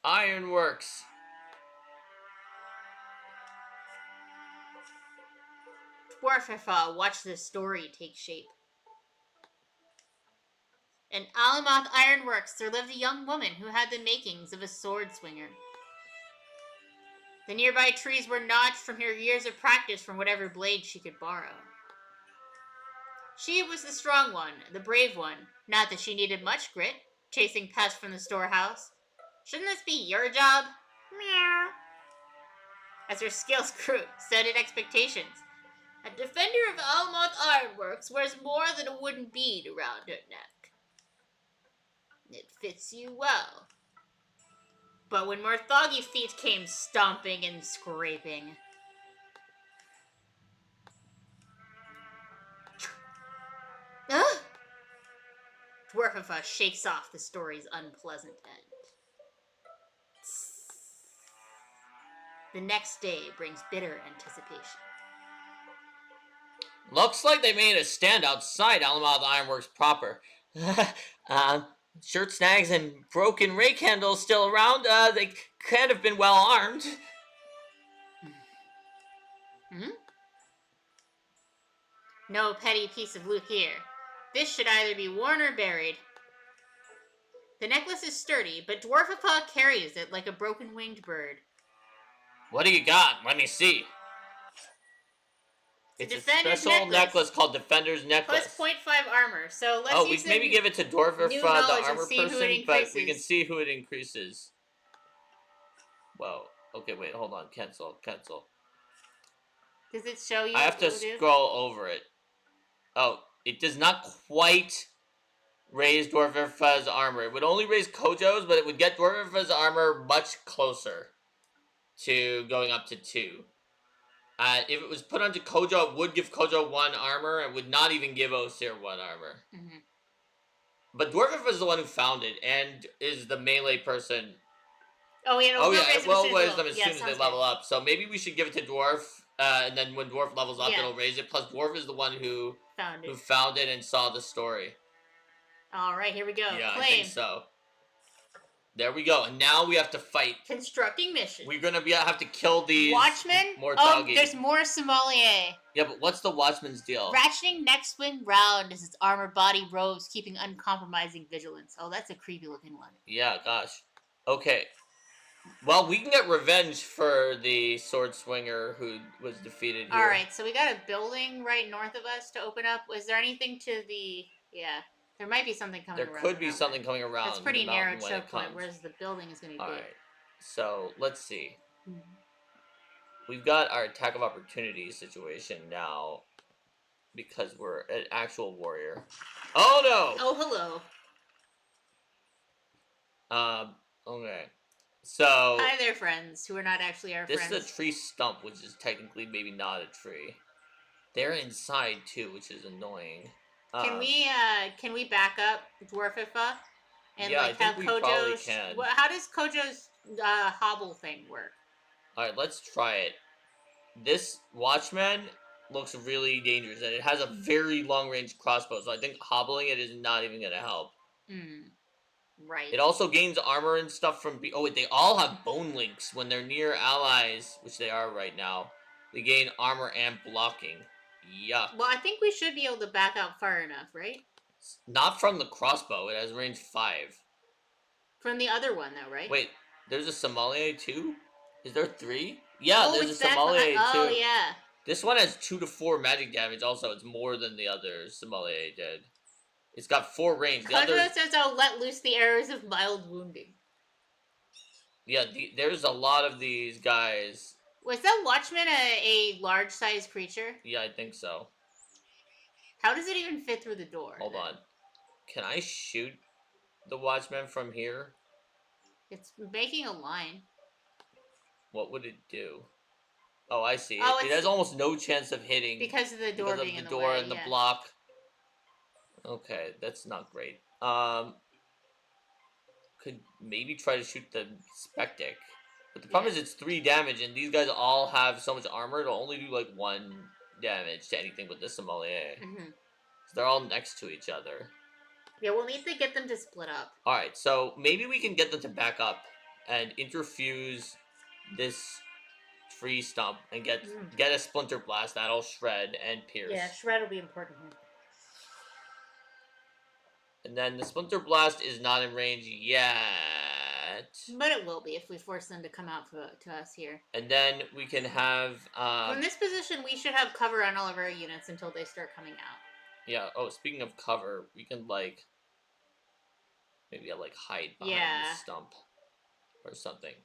Ironworks. Dwarfifa, watch this story take shape. In Wildermyth Ironworks, there lived a young woman who had the makings of a sword swinger. The nearby trees were notched from her years of practice from whatever blade she could borrow. She was the strong one, the brave one. Not that she needed much grit, chasing pests from the storehouse. Shouldn't this be your job? Meow. As her skills grew, so did expectations. A defender of Wildermyth Ironworks wears more than a wooden bead around her neck. It fits you well. But when Morthagi feet came stomping and scraping... Dwarfifa shakes off the story's unpleasant end. The next day brings bitter anticipation. Looks like they made a stand outside Wildermyth Ironworks proper. Shirt snags and broken rake handles still around. They can't have been well armed. No petty piece of loot here. This should either be worn or buried. The necklace is sturdy, but Dwarfifa carries it like a broken-winged bird. What do you got? Let me see. It's a special necklace called Defender's Necklace. Plus 0.5 armor, so let's use we maybe give it to Dwarfifa, the armor person, but we can see who it increases. Whoa. Okay, wait, hold on. Cancel. Does it show you? I have to scroll over it. Oh, it does not quite raise Dwarfifa's armor. It would only raise Kojo's, but it would get Dwarfifa's armor much closer to going up to 2. If it was put onto Kojo, it would give Kojo 1 armor. It would not even give Osir 1 armor. But Dwarfifa is the one who found it and is the melee person. Oh, yeah. It will raise them as soon as they level up. So maybe we should give it to Dwarf, and then when Dwarf levels up, it'll raise it. Plus, Dwarf is the one who found it and saw the story. All right, here we go. Yeah, Claim. I think so. There we go. And now we have to fight. Constructing mission. We're gonna have to kill these Watchmen? more Oh, doggies. there's more sommelier. Yeah, but what's the Watchman's deal? Ratcheting next swing round as its armored body rose, keeping uncompromising vigilance. Oh, that's a creepy looking one. Yeah, gosh. Okay. Well, we can get revenge for the sword swinger who was defeated here. Alright, so we got a building right north of us to open up. Was there anything to the... Yeah. There might be something coming around. There could be something coming around. That's pretty narrow choke point, whereas the building is going to be big. Alright. So, let's see. We've got our attack of opportunity situation now because we're an actual warrior. Oh, no! Oh, hello. Okay. So... Hi there, friends, who are not actually our friends. This is a tree stump, which is technically maybe not a tree. They're inside, too, which is annoying. Can we back up Dwarfifa? And, yeah, like, I think we probably can. How does Kojo's hobble thing work? Alright, let's try it. This Watchman looks really dangerous, and it has a very long-range crossbow, so I think hobbling it is not even going to help. Right. It also gains armor and stuff from... Oh, wait, they all have bone links when they're near allies, which they are right now. They gain armor and blocking. Yuck. Well, I think we should be able to back out far enough, right? Not from the crossbow. It has range 5. From the other one, though, right? Wait, there's a sommelier too? Is there 3? Yeah, there's a sommelier too. Oh, yeah. This one has 2 to 4 magic damage also. It's more than the other sommelier did. It's got 4 range. Kojo says I'll let loose the arrows of mild wounding. Yeah, there's a lot of these guys. Was that Watchman a large-sized creature? Yeah, I think so. How does it even fit through the door? Hold on. Can I shoot the Watchman from here? It's making a line. What would it do? Oh, I see. Oh, it has almost no chance of hitting. Because of the door being in the way. Because of the door and the block. Okay, that's not great. Could maybe try to shoot the Spectic. But the problem is it's 3 damage, and these guys all have so much armor, it'll only do, like, 1 damage to anything with the sommelier. So they're all next to each other. Yeah, we'll need to get them to split up. Alright, so maybe we can get them to back up and interfuse this tree stump and get a Splinter Blast. That'll shred and pierce. Yeah, shred will be important here. And then the Splinter Blast is not in range yet. But it will be if we force them to come out to us here. And then we can have... From this position, we should have cover on all of our units until they start coming out. Yeah, oh, speaking of cover, we can, like... Maybe, like, hide behind the stump. Or something.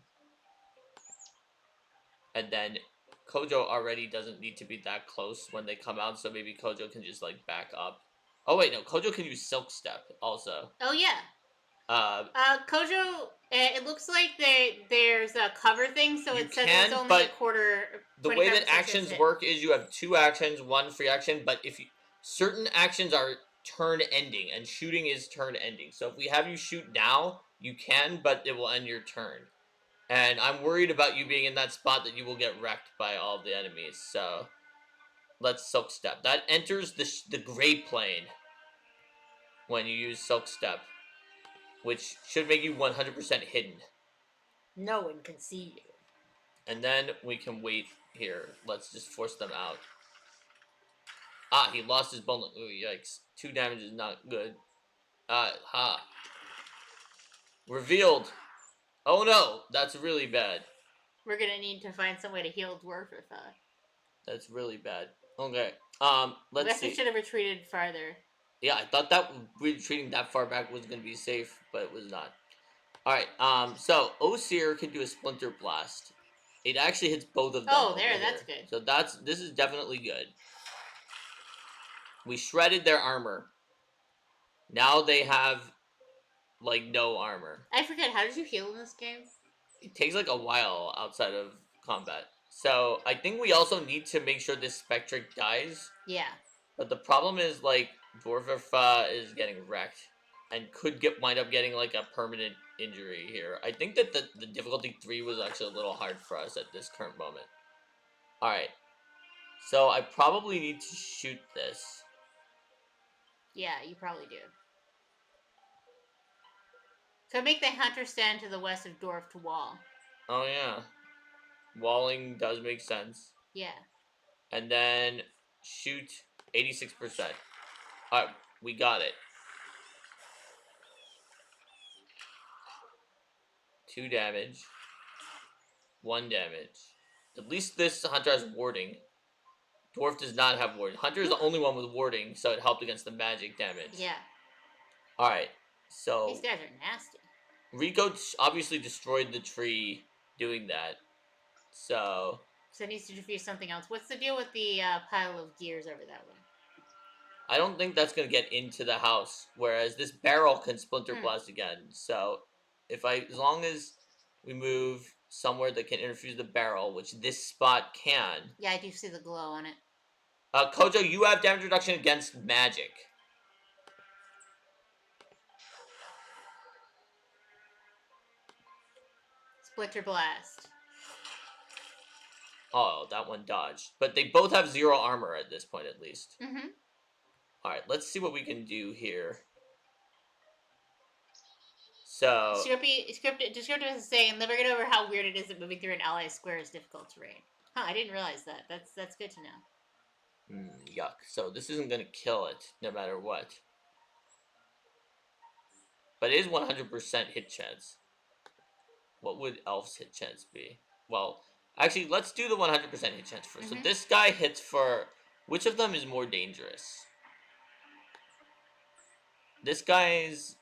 And then Kojo already doesn't need to be that close when they come out, so maybe Kojo can just, like, back up. Oh, wait, no, Kojo can use Silk Step, also. Oh, yeah. Kojo, it looks like there's a cover thing, so it says it's only a quarter... The way that actions work is you have 2 actions, 1 free action, but if you... Certain actions are turn-ending, and shooting is turn-ending. So if we have you shoot now, you can, but it will end your turn. And I'm worried about you being in that spot that you will get wrecked by all the enemies, so... Let's Silk Step. That enters the gray plane when you use Silk Step, which should make you 100% hidden. No one can see you. And then we can wait here. Let's just force them out. Ah, he lost his bone. Ooh, yikes. 2 damage is not good. Revealed. Oh no, that's really bad. We're gonna need to find some way to heal Dwarfifa. That's really bad. Okay, let's see. We should have retreated farther. Yeah, I thought that retreating that far back was going to be safe, but it was not. Alright, so Osir can do a Splinter Blast. It actually hits both of them. Oh, that's good. So this is definitely good. We shredded their armor. Now they have, like, no armor. I forget, how did you heal in this game? It takes, like, a while outside of combat. So, I think we also need to make sure this Spectric dies. Yeah. But the problem is, like, Dwarfifa is getting wrecked. And could wind up getting, like, a permanent injury here. I think that the difficulty 3 was actually a little hard for us at this current moment. Alright. So, I probably need to shoot this. Yeah, you probably do. Could make the hunter stand to the west of Dwarf to wall. Oh, yeah. Walling does make sense. Yeah. And then shoot 86%. Alright, we got it. 2 damage. 1 damage. At least this hunter has warding. Dwarf does not have warding. Hunter is the only one with warding, so it helped against the magic damage. Yeah. Alright, so... These guys are nasty. Rico obviously destroyed the tree doing that. So it needs to defuse something else. What's the deal with the pile of gears over that way? I don't think that's going to get into the house, whereas this barrel can splinter blast again. So as long as we move somewhere that can interfuse the barrel, which this spot can. Yeah, I do see the glow on it. Kojo, you have damage reduction against magic. Splinter blast. Oh, that one dodged. But they both have 0 armor at this point, at least. Mm-hmm. Alright, let's see what we can do here. So... Descriptive is saying, never get over how weird it is that moving through an ally square is difficult terrain. Huh, I didn't realize that. That's good to know. Yuck. So this isn't going to kill it, no matter what. But it is 100% hit chance. What would Elf's hit chance be? Well, actually, let's do the 100% hit chance first. So this guy hits for... Which of them is more dangerous? This guy's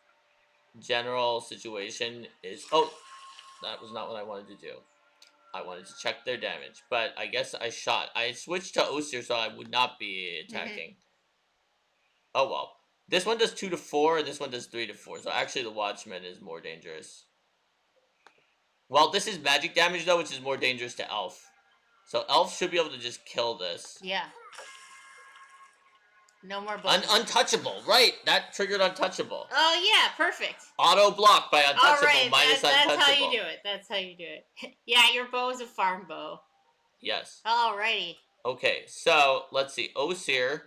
general situation is... Oh, that was not what I wanted to do. I wanted to check their damage, but I guess I shot. I switched to Osir so I would not be attacking. Oh, well. This one does 2 to 4, and this one does 3 to 4. So actually the Watchman is more dangerous. Well, this is magic damage, though, which is more dangerous to Elf. So Elf should be able to just kill this. Yeah. No more buttons. Untouchable, right. That triggered Untouchable. Oh, yeah, perfect. Auto-block by Untouchable, right, minus Untouchable. That's how you do it. That's how you do it. Yeah, your bow is a farm bow. Yes. Alrighty. Okay, so, let's see. Osir.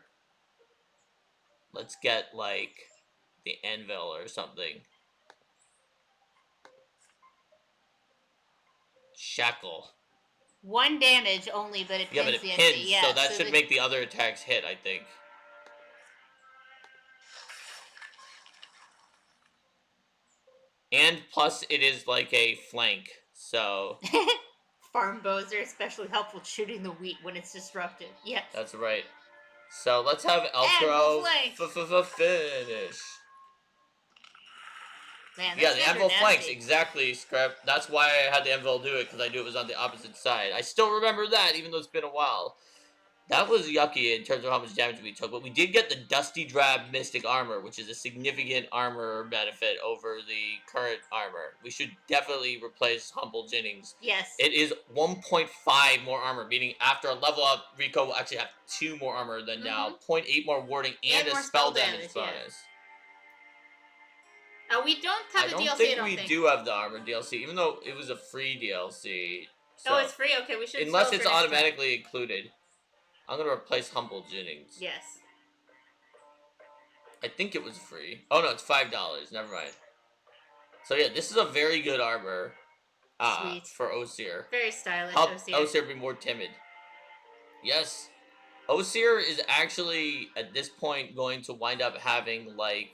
Let's get, like, the anvil or something. Shackle. 1 damage only, but it pins but it the pins, enemy. Yeah, so that should make the other attacks hit, I think. And plus, it is like a flank, so... Farm bows are especially helpful shooting the wheat when it's disrupted. Yes. That's right. So, let's have Elfro finish. Man, yeah, the anvil flanks, exactly, Scrap. That's why I had the anvil do it, because I knew it was on the opposite side. I still remember that, even though it's been a while. That was yucky in terms of how much damage we took, but we did get the Dusty Drab Mystic Armor, which is a significant armor benefit over the current armor. We should definitely replace Humble Jennings. Yes. It is 1.5 more armor, meaning after a level up, Rico will actually have 2 more armor than now, 0.8 more warding, and a spell damage bonus. We don't have the DLC, I don't think we do have the armor DLC, even though it was a free DLC. So oh, it's free? Okay, we should. Unless it's automatically included. I'm going to replace Humble Jennings. Yes. I think it was free. Oh, no, it's $5. Never mind. So, yeah, this is a very good armor for Osir. Very stylish, Help Osir. Osir be more timid. Yes. Osir is actually, at this point, going to wind up having, like...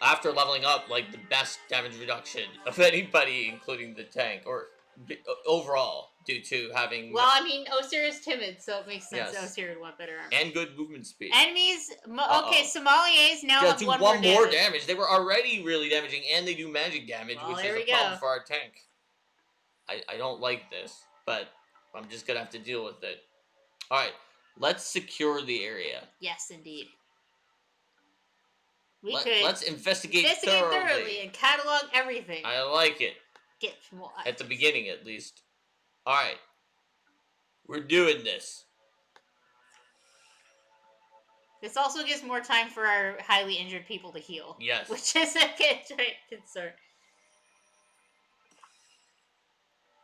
After leveling up, like, the best damage reduction of anybody, including the tank, or overall, due to having... Well, I mean, Osir is timid, so it makes sense Osir would want better armor. And good movement speed. Enemies... Okay, Sommeliers now have do 1 more damage. They were already really damaging, and they do magic damage, which is a problem for our tank. I don't like this, but I'm just gonna have to deal with it. Alright, let's secure the area. Yes, indeed. Let's investigate thoroughly and catalog everything. I like it. Get more. At the beginning, at least. Alright. We're doing this. This also gives more time for our highly injured people to heal. Yes. Which is a giant concern.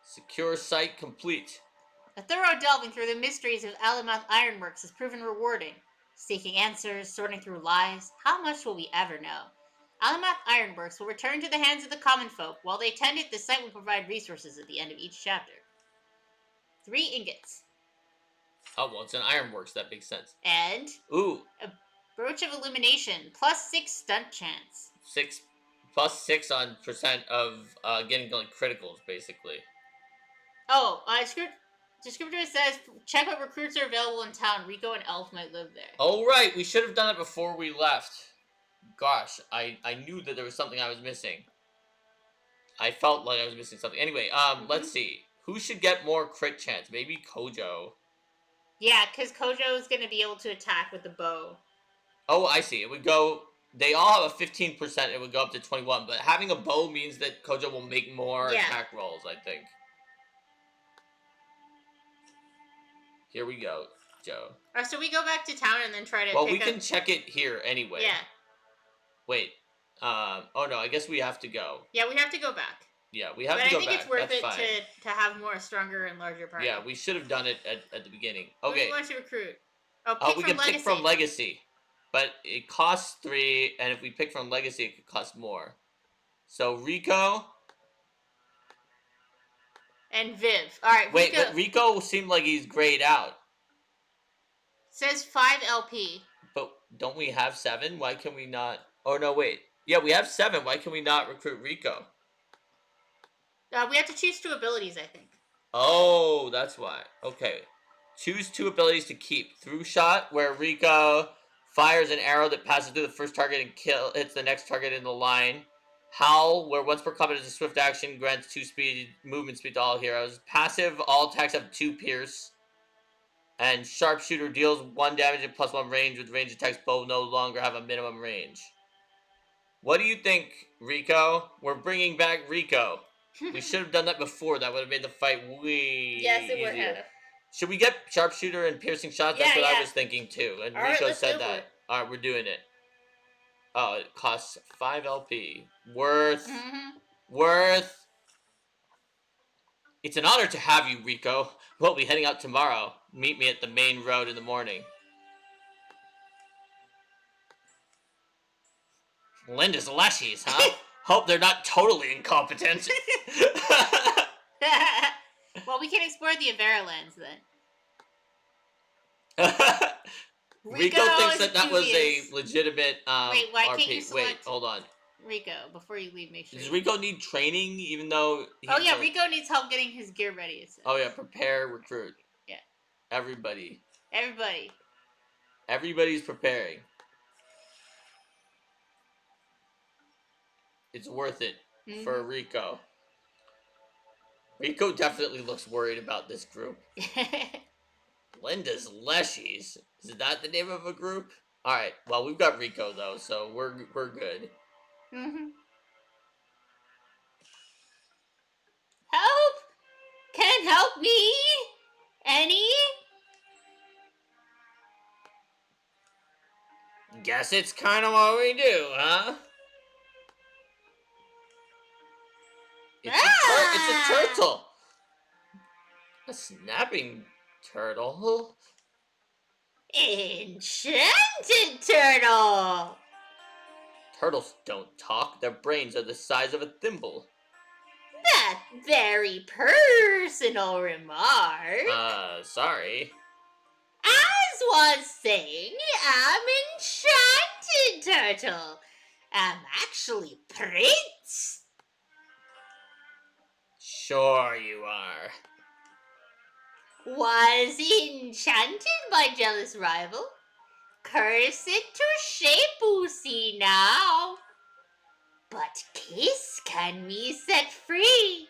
Secure site complete. A thorough delving through the mysteries of Alamoth Ironworks has proven rewarding. Seeking answers, sorting through lies, how much will we ever know? Alamath Ironworks will return to the hands of the common folk. While they tend it, the site will provide resources at the end of each chapter. 3 ingots. Oh, well, it's an ironworks. That makes sense. And ooh, a brooch of illumination, +6 stunt chance. 6 +6 on % of getting like criticals, basically. Oh, descriptor says check what recruits are available in town. Rico and Elf might live there. Oh right, we should have done it before we left. Gosh, I knew that there was something I was missing. I felt like I was missing something. Anyway, let's see. Who should get more crit chance? Maybe Kojo. Yeah, because Kojo is going to be able to attack with the bow. Oh, I see. It would go... They all have a 15%. It would go up to 21. But having a bow means that Kojo will make more attack rolls, I think. Here we go, Joe. Or so we go back to town and then try to... Well, we can check it here anyway. Yeah. Wait. Oh, no. I guess we have to go. Yeah, we have to go back. Yeah, we have to go back. But I think it's worth it to have more stronger and larger party. Yeah, we should have done it at the beginning. Okay. Who do you want to recruit? We can pick from Legacy. But it costs 3, and if we pick from Legacy, it could cost more. So, Rico... And Viv. Alright, wait, but Rico seemed like he's grayed out. Says 5 LP. But don't we have 7? Why can we not... Oh, no, wait. Yeah, we have 7. Why can we not recruit Rico? We have to choose 2 abilities, I think. Oh, that's why. Okay. Choose 2 abilities to keep. Through shot, where Rico fires an arrow that passes through the first target and hits the next target in the line. Howl, where once per combat is a swift action, grants 2 movement speed to all heroes. Passive, all attacks have 2 pierce. And Sharpshooter deals 1 damage and +1 range. With range attacks, both no longer have a minimum range. What do you think, Rico? We're bringing back Rico. We should have done that before. That would have made the fight way easier. It would have. Should we get Sharpshooter and piercing shots? That's what I was thinking too. And Rico said that. Alright, we're doing it. Oh, it costs 5 LP. Worth. Worth. It's an honor to have you, Rico. We'll be heading out tomorrow. Meet me at the main road in the morning. Linda's leshies, huh? Hope they're not totally incompetent. Well, we can explore the Avarolands then. Rico thinks that was a legitimate Wait, why RP. can't you select... Wait, hold on. Rico, before you leave, make sure... Does Rico need training, even though... Rico needs help getting his gear ready. Oh, yeah, prepare, recruit. Yeah. Everybody. Everybody's preparing. It's worth it for Rico. Rico definitely looks worried about this group. Linda's Leshies. Is that the name of a group? Alright, well, we've got Rico, though, so we're good. Help! Can help me? Any? Guess it's kind of what we do, huh? It's a turtle. A snapping turtle. Enchanted turtle. Turtles don't talk. Their brains are the size of a thimble. That very personal remark. Sorry. As was saying, I'm enchanted turtle. I'm actually Prince. Sure you are. Was enchanted by jealous rival. Curse it to shape see now. But kiss can me set free.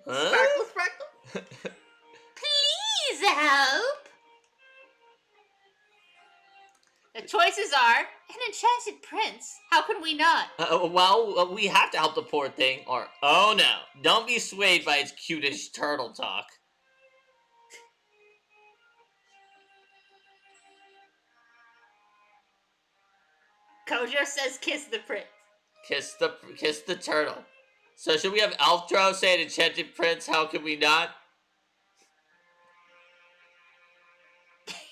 Sparkle, sparkle. Please help. The choices are an enchanted prince. How can we not? Well, we have to help the poor thing, or oh no, don't be swayed by its cutish turtle talk. Kojo says kiss the prince. Kiss the turtle. So should we have Elftro say an enchanted prince? How can we not?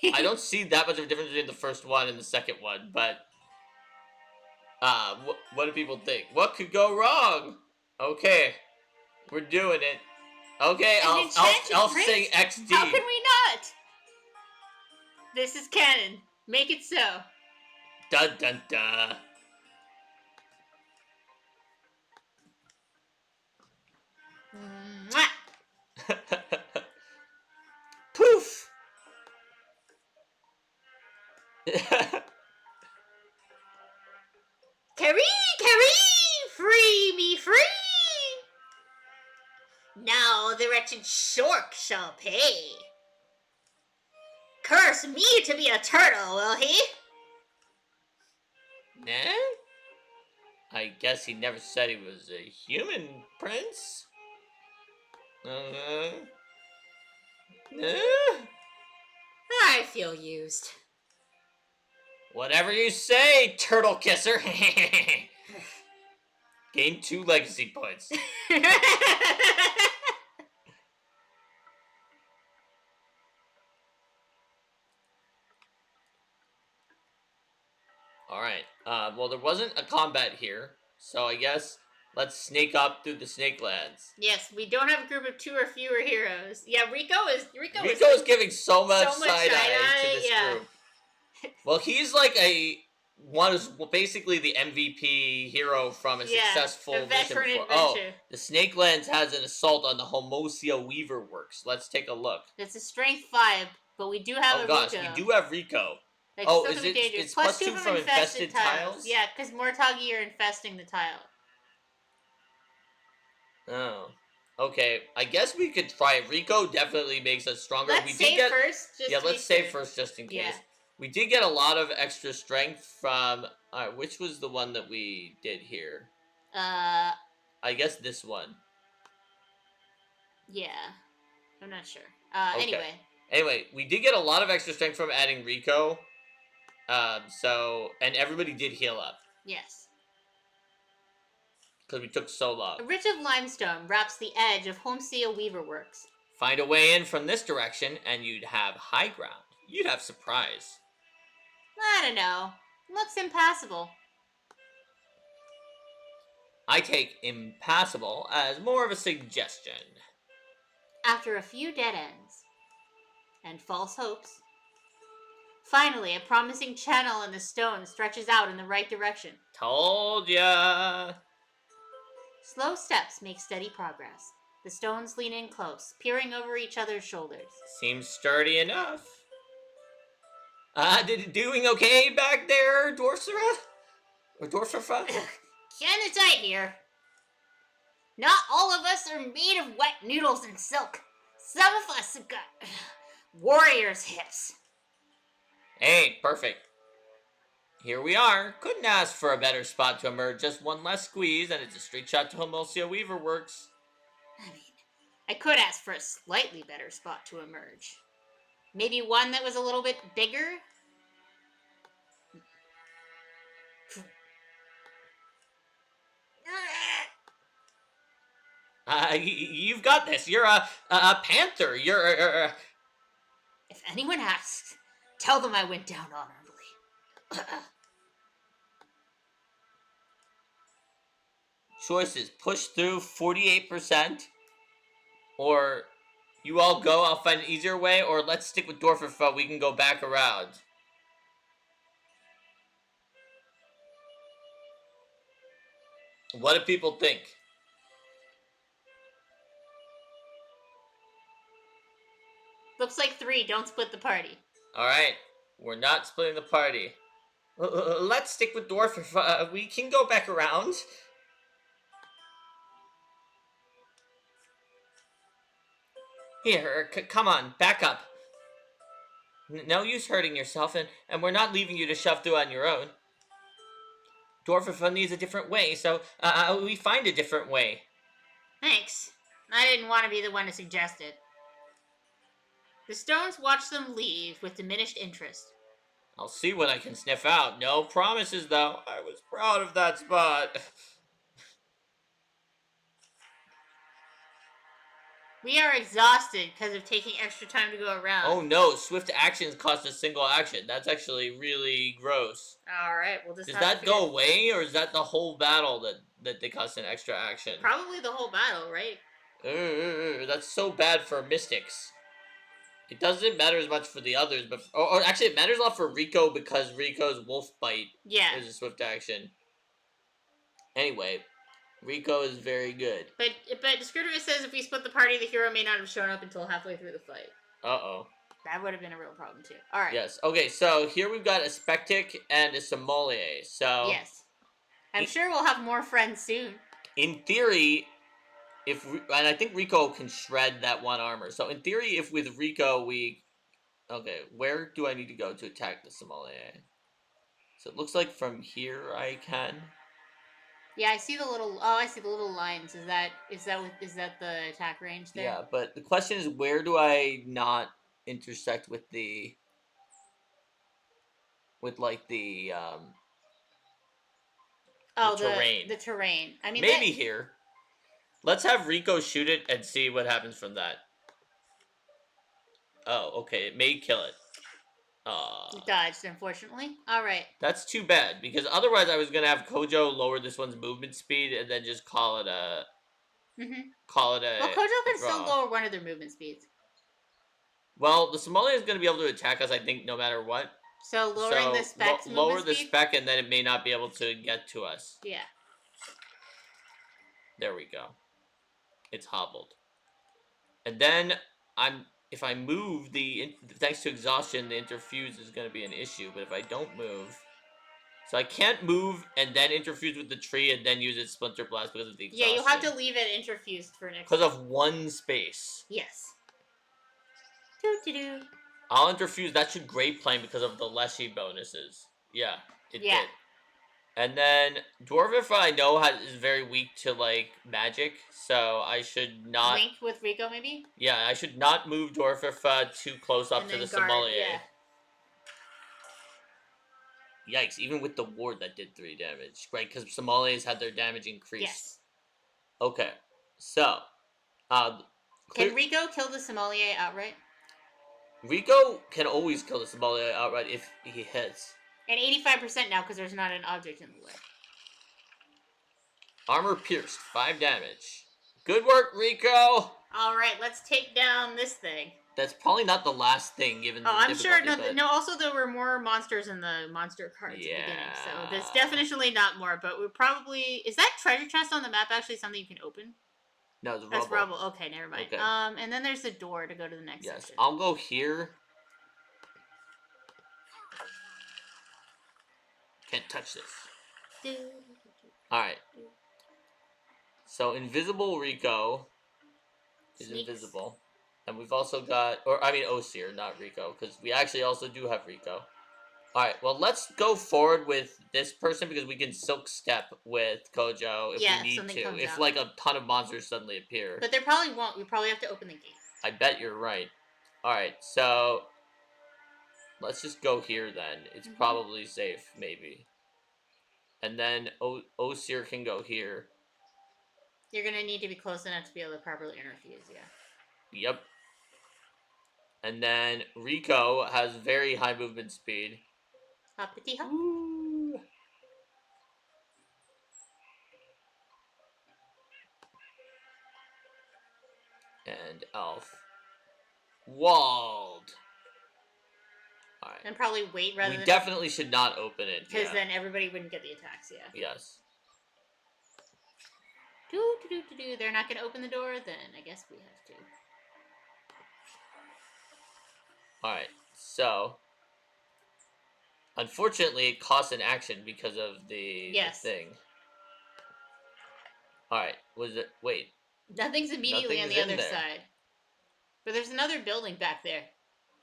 I don't see that much of a difference between the first one and the second one, but what do people think? What could go wrong? Okay, we're doing it. Okay, I'll sing XD. How can we not? This is canon. Make it so. Dun dun dun. Poof. Carrie, free me free. Now the wretched Shork shall pay. Curse me to be a turtle, will he? Nah? I guess he never said he was a human prince. I feel used. Whatever you say, turtle kisser. Gain 2 legacy points. Alright, well there wasn't a combat here, so I guess let's snake up through the snake lands. Yes, we don't have a group of 2 or fewer heroes. Yeah, Rico is giving so much side-eye to this group. Well, he's like basically the MVP hero from a successful mission before. Oh, the Snake Lands has an assault on the Homosia Weaver Works. Let's take a look. It's a strength 5, but we do have Rico. We do have Rico. Like, it's plus 2 from infested tiles? Yeah, because Mortagi are infesting the tile. Oh. Okay, I guess we could try it. Rico definitely makes us stronger. Let's save first. Let's save first just in case. Yeah. We did get a lot of extra strength from... which was the one that we did here? I guess this one. Yeah. I'm not sure. Okay. Anyway, we did get a lot of extra strength from adding Rico. And everybody did heal up. Yes. Because we took so long. A ridge of limestone wraps the edge of Homosia Weaver Works. Find a way in from this direction, and you'd have high ground. You'd have surprise. I don't know. Looks impassable. I take impassable as more of a suggestion. After a few dead ends and false hopes, finally a promising channel in the stone stretches out in the right direction. Told ya! Slow steps make steady progress. The stones lean in close, peering over each other's shoulders. Seems sturdy enough. Doing okay back there, Dwarfsera? Or Dwarfsera? Kinda tight here. Not all of us are made of wet noodles and silk. Some of us have got warrior's hips. Hey, perfect. Here we are. Couldn't ask for a better spot to emerge. Just one less squeeze, and it's a straight shot to Homosia Weaver Works. I mean, I could ask for a slightly better spot to emerge. Maybe one that was a little bit bigger? You've got this. You're a panther. You're If anyone asks, tell them I went down honorably. Choices. Push through 48%. Or you all go, I'll find an easier way. Or let's stick with Dwarferfell, we can go back around. What do people think? Looks like 3. Don't split the party. Alright. We're not splitting the party. Let's stick with Dwarf. We can go back around. Here, come on, back up. No use hurting yourself, and we're not leaving you to shove through on your own. Dwarf needs a different way, so we find a different way. Thanks. I didn't want to be the one to suggest it. The stones watch them leave with diminished interest. I'll see what I can sniff out. No promises, though. I was proud of that spot. We are exhausted because of taking extra time to go around. Oh no, swift actions cost a single action. That's actually really gross. Alright, we'll just Does that go away, or is that the whole battle that they cost an extra action? Probably the whole battle, right? That's so bad for Mystics. It doesn't matter as much for the others, but... Or actually, it matters a lot for Rico because Rico's Wolf Bite is a swift action. Anyway, Rico is very good. But descriptive says if we split the party, the hero may not have shown up until halfway through the fight. Uh-oh. That would have been a real problem, too. Alright. Yes. Okay, so here we've got a Spectic and a Sommelier, so... Yes. I'm sure we'll have more friends soon. In theory... And I think Rico can shred that one armor. So in theory, if with Rico we... Okay, where do I need to go to attack the Sommelier? So it looks like from here I can. Yeah, I see the little... Oh, I see the little lines. Is that the attack range there? Yeah, but the question is, where do I not intersect with the... With, like, the terrain. The terrain. I mean, maybe here. Let's have Rico shoot it and see what happens from that. Oh, okay. It may kill it. It dodged, unfortunately. Alright. That's too bad, because otherwise I was going to have Kojo lower this one's movement speed and then just call it a... Call it a... Well, Kojo can still lower one of their movement speeds. Well, the Sommelier is going to be able to attack us, I think, no matter what. So lowering the spec's movement lower the speed? spec and then it may not be able to get to us. Yeah. There we go. It's hobbled. And then if I move thanks to exhaustion, the interfuse is going to be an issue. But if I don't move, so I can't move and then interfuse with the tree and then use its splinter blast because of the exhaustion. Yeah, you'll have to leave it interfused for next. Because of one space. Yes. I'll interfuse. That should great plane because of the Leshy bonuses. Yeah, it did. And then Dwarvifa I know is very weak to like magic, so I should not. Link with Rico, maybe. Yeah, I should not move Dwarvifa too close up to the Sommelier. Yeah. Yikes! Even with the ward, that did 3 damage, right? Because Sommeliers had their damage increased. Yes. Okay, so can Rico kill the Sommelier outright? Rico can always kill the Sommelier outright if he hits. And 85% now because there's not an object in the way. Armor pierced, 5 damage. Good work, Rico! Alright, let's take down this thing. That's probably not the last thing, given the I'm sure. but... No, also there were more monsters in the monster cards at the beginning, so there's definitely not more, but we probably... Is that treasure chest on the map actually something you can open? No, it's That's rubble. Okay, never mind. Okay. And then there's the door to go to the next section. I'll go here. Can't touch this. Alright. So, Invisible Rico is invisible. And we've also got... Osir, not Rico. Because we actually also do have Rico. Alright, well, let's go forward with this person because we can Silk Step with Kojo if we need to. If, like, a ton of monsters suddenly appear. But there probably won't. We probably have to open the gate. I bet you're right. Alright, so... Let's just go here, then. It's probably safe, maybe. And then Osir can go here. You're going to need to be close enough to be able to properly interfuse, yeah. Yep. And then Rico has very high movement speed. Hoppity hop. Ooh. And Elf. Walled. Alright. And probably wait rather than... We definitely should not open it. Because then everybody wouldn't get the attacks, yeah. Yes. They're not going to open the door? Then I guess we have to. Alright, so... Unfortunately, it costs an action because of the thing. Alright, wait. Nothing's immediately on the other side. But there's another building back there.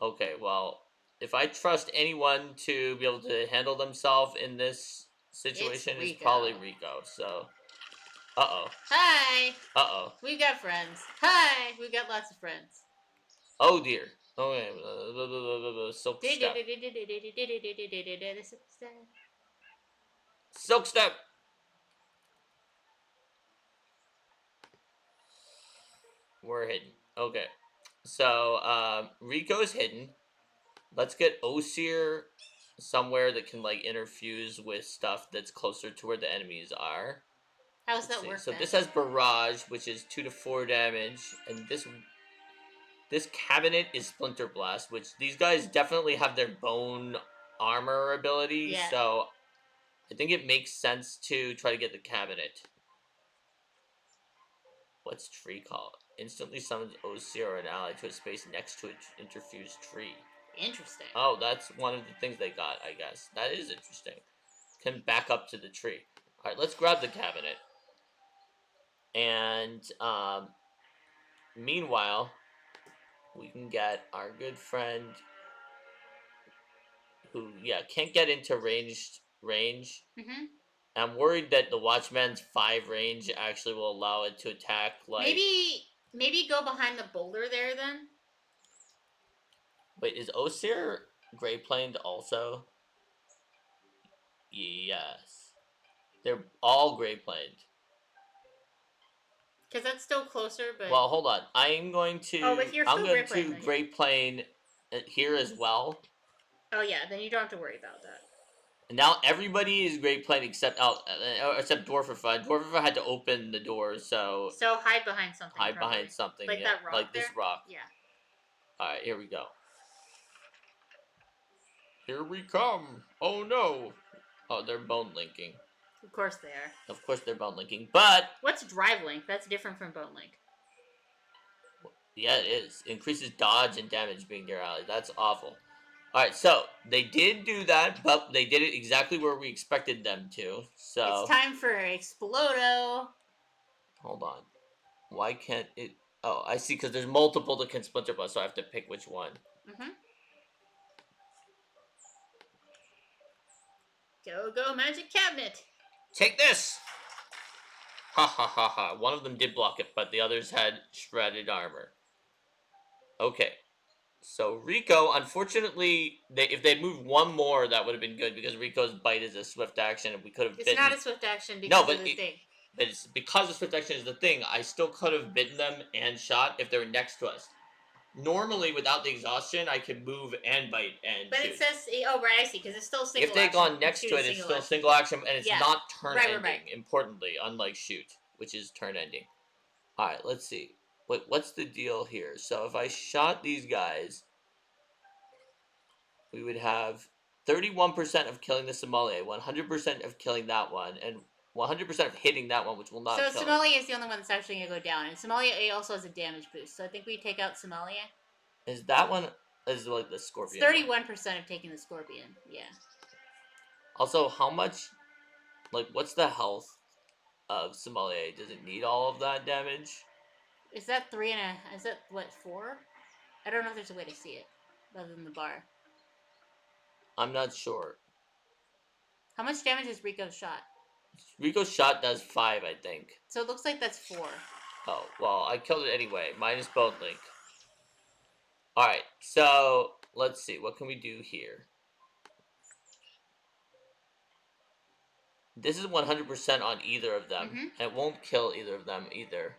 Okay, well, if I trust anyone to be able to handle themselves in this situation, it's probably Rico, so... Uh-oh. Hi! Uh-oh. We've got friends. Hi! We've got lots of friends. Oh, dear. Okay. Silk Step. Silk Step! We're hidden. Okay. So, Rico's hidden. Let's get Osir somewhere that can, like, interfuse with stuff that's closer to where the enemies are. How does that work, So then? this has Barrage, which is 2 to 4 damage, and this cabinet is Splinter Blast, which these guys definitely have their bone armor ability, Yeah. so I think it makes sense to try to get the cabinet. What's tree called? Instantly summons Osir or an ally to a space next to an interfused tree. Interesting. Oh, that's one of the things they got, I guess. That is interesting. Can back up to the tree. Alright, let's grab the cabinet. And, meanwhile, we can get our good friend who, can't get into range. Mm-hmm. I'm worried that the Watchman's 5 range actually will allow it to attack, like... Maybe go behind the boulder there, then? Wait, is Osir Grey Planed also? Yes. They're all Grey Planed. Because that's still closer, but... Well, hold on. I'm going to... Oh, but you're still Grey Plane, Grey Plane here as well. Oh, yeah, then you don't have to worry about that. And now everybody is Grey Plane except Dwarfify. Dwarfify had to open the door, so... So hide behind something. Hide behind something, like that rock like there? this rock. Yeah. Alright, here we go. Here we come. Oh, no. Oh, they're bone linking. Of course they are. Of course they're bone linking, but... What's Drive Link? That's different from Bone Link. Yeah, it is. Increases dodge and damage being your ally. That's awful. Alright, so, they did do that, but they did it exactly where we expected them to, so... It's time for Explodo! Hold on. Why can't it... Oh, I see, because there's multiple that can Splinter Blast, so I have to pick which one. Mm-hmm. Go, Magic Cabinet! Take this! Ha ha ha ha. One of them did block it, but the others had shredded armor. Okay. So Rico, unfortunately, if they'd moved one more, that would have been good, because Rico's bite is a swift action, and we could have bitten... It's not a swift action because of the thing. But it's because the swift action is the thing, I still could have bitten them and shot if they were next to us. Normally, without the exhaustion, I could move and bite and But shoot. it says... Oh, right, I see, because it's still single action. If they'd gone next to it, it's still single action, and it's not turn-ending, importantly, unlike shoot, which is turn-ending. Alright, let's see. What's the deal here? So if I shot these guys, we would have 31% of killing the Sommelier, 100% of killing that one, and 100% of hitting that one, which will not kill. So Sommelier is the only one that's actually going to go down, and Sommelier also has a damage boost, so I think we take out Sommelier. Is that one, is like the Scorpion? It's 31% of taking the Scorpion, yeah. Also, how much, like, what's the health of Sommelier? Does it need all of that damage? Is that 4? I don't know if there's a way to see it, other than the bar. I'm not sure. How much damage is Rico's shot? Rico's shot does 5, I think. So it looks like that's 4. Oh, well, I killed it anyway. Minus Bone Link. Alright, so, let's see. What can we do here? This is 100% on either of them. Mm-hmm. And it won't kill either of them, either.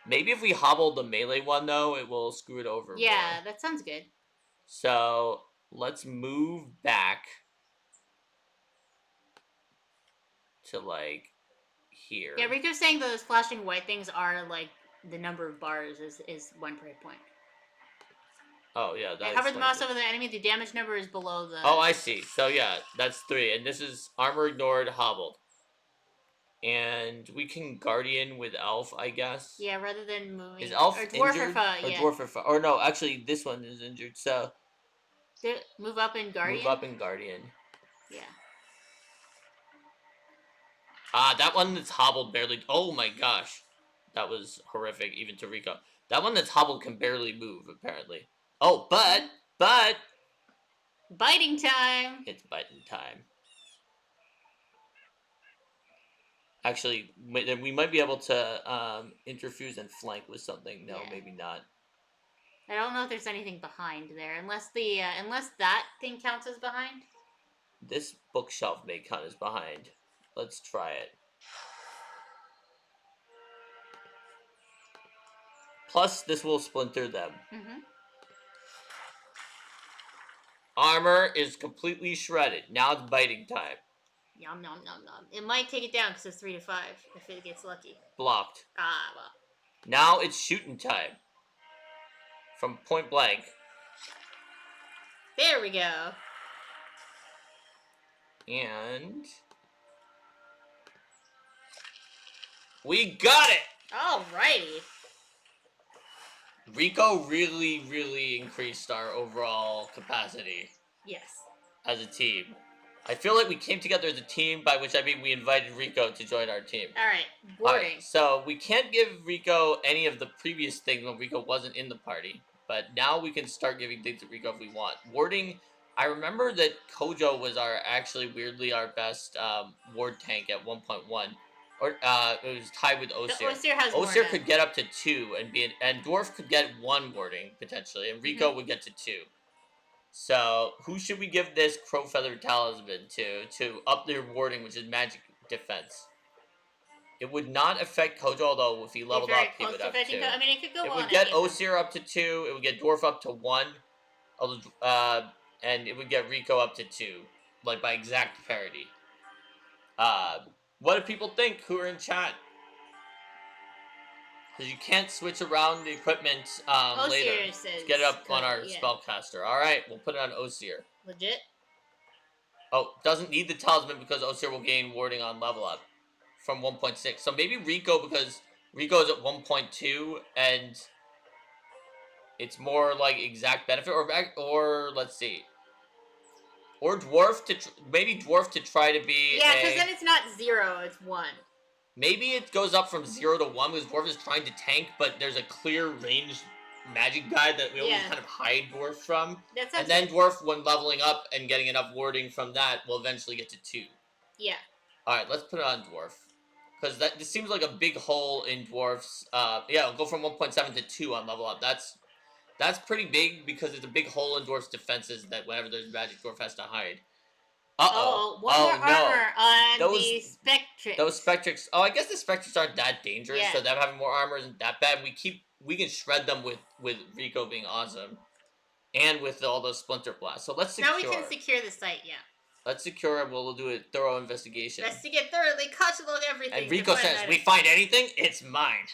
Maybe if we hobble the melee one, though, it will screw it over Yeah, more. that sounds good. So, let's move back to, like, here. Yeah, Rico's saying those flashing white things are, like, the number of bars is 1 per hit point. Oh, yeah. That hover the mouse over the enemy, the damage number is below the... Oh, I see. So, yeah, that's 3. And this is armor ignored, hobbled. And we can Guardian with Elf, I guess. Yeah, rather than moving... Is Elf injured? Yeah. Or Dwarfify. Or no, actually, this one is injured, so... Move up in Guardian? Move up in Guardian. Yeah. Ah, that one that's hobbled barely... Oh my gosh. That was horrific, even to Rico. That one that's hobbled can barely move, apparently. Oh, but... Biting time! It's biting time. Actually, we might be able to interfuse and flank with something. No, yeah. Maybe not. I don't know if there's anything behind there, unless that thing counts as behind. This bookshelf may count as behind. Let's try it. Plus, this will splinter them. Mm-hmm. Armor is completely shredded. Now it's biting time. Yum, nom, nom, nom. It might take it down because it's 3 to 5 if it gets lucky. Blocked. Ah, well. Now it's shooting time. From point blank. There we go. And... we got it! Alrighty. Rico really increased our overall capacity. Yes. As a team. I feel like we came together as a team, by which I mean we invited Rico to join our team. Alright, boarding. Alright, so we can't give Rico any of the previous things when Rico wasn't in the party. But now we can start giving things to Rico if we want. Warding, I remember that Kojo was weirdly our best ward tank at 1.1. Or it was tied with Osir. Osir could get up to 2 and Dwarf could get 1 warding potentially, and Rico would get to 2. So who should we give this Crow Feather Talisman to up their warding, which is magic defense? It would not affect Kojo, although if he leveled up, he would have 2. I mean, it could go on. It would get Osir up to 2. It would get Dwarf up to 1. And it would get Rico up to 2, like by exact parity. What do people think who are in chat? Because you can't switch around the equipment later. Let's get it up on our spellcaster. Alright, we'll put it on Osir. Legit? Oh, doesn't need the talisman because Osir will gain warding on level up from 1.6. So maybe Rico, because Rico is at 1.2 and it's more like exact benefit, or let's see. Or Dwarf maybe Dwarf to try to be because then it's not 0, it's 1. Maybe it goes up from 0 to 1 because Dwarf is trying to tank, but there's a clear ranged magic guide that we always kind of hide Dwarf from. And then Dwarf, when leveling up and getting enough warding from that, will eventually get to 2. Yeah. Alright, let's put it on Dwarf. Because this seems like a big hole in Dwarf's... it'll go from 1.7 to 2 on level up. That's pretty big because it's a big hole in Dwarf's defenses that whenever there's magic, Dwarf has to hide. Uh-oh. One more armor on the Spectrix. Those Spectrix... Oh, I guess the Spectrix aren't that dangerous, so them having more armor isn't that bad. We can shred them with Rico being awesome. And with all those Splinter Blasts. So let's secure... Now we can secure the site, yeah. Let's secure it. We'll do a thorough investigation. Investigate thoroughly, catalog everything. And Rico says, we find anything, it's mine.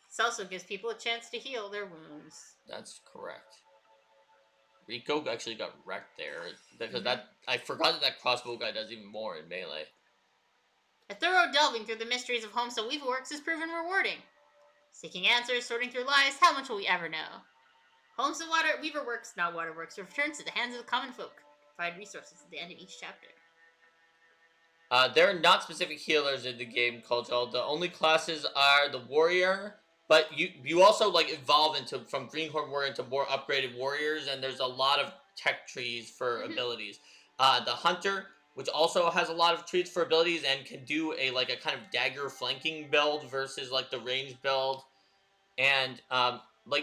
This also gives people a chance to heal their wounds. That's correct. Rico actually got wrecked there. Because I forgot that crossbow guy does even more in melee. A thorough delving through the mysteries of Homestead Weaverworks has proven rewarding. Seeking answers, sorting through lies, how much will we ever know? Homestead Weaverworks, not Waterworks, returns to the hands of the common folk. Provide resources at the end of each chapter. There are not specific healers in the game, Cultural. The only classes are the warrior, but you also like evolve from Greenhorn Warrior into more upgraded warriors, and there's a lot of tech trees for abilities. The hunter, which also has a lot of trees for abilities and can do a kind of dagger flanking build versus like the range build, and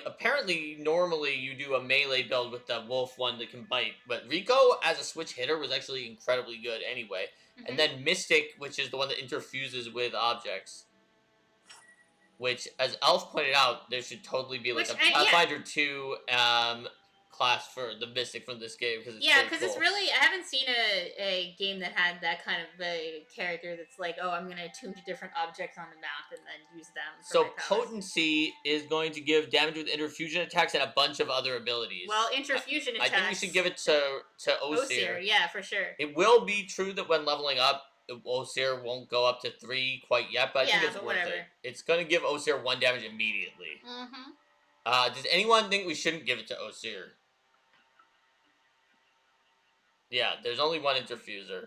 apparently normally you do a melee build with the wolf one that can bite, but Rico as a switch hitter was actually incredibly good anyway. And then Mystic, which is the one that interfuses with objects. Which, as Elf pointed out, there should totally be like a Pathfinder 2 class for the Mystic from this game. Cause it's it's really, I haven't seen a game that had that kind of a character that's like, oh, I'm going to attune to different objects on the map and then use them for So my powers. Potency is going to give damage with interfusion attacks and a bunch of other abilities. Well, interfusion attacks... I think we should give it to Osir. Yeah, for sure. It will be true that when leveling up, Osir won't go up to 3 quite yet, but I think it's worth it. It's going to give Osir 1 damage immediately. Does anyone think we shouldn't give it to Osir? Yeah, there's only one interfuser.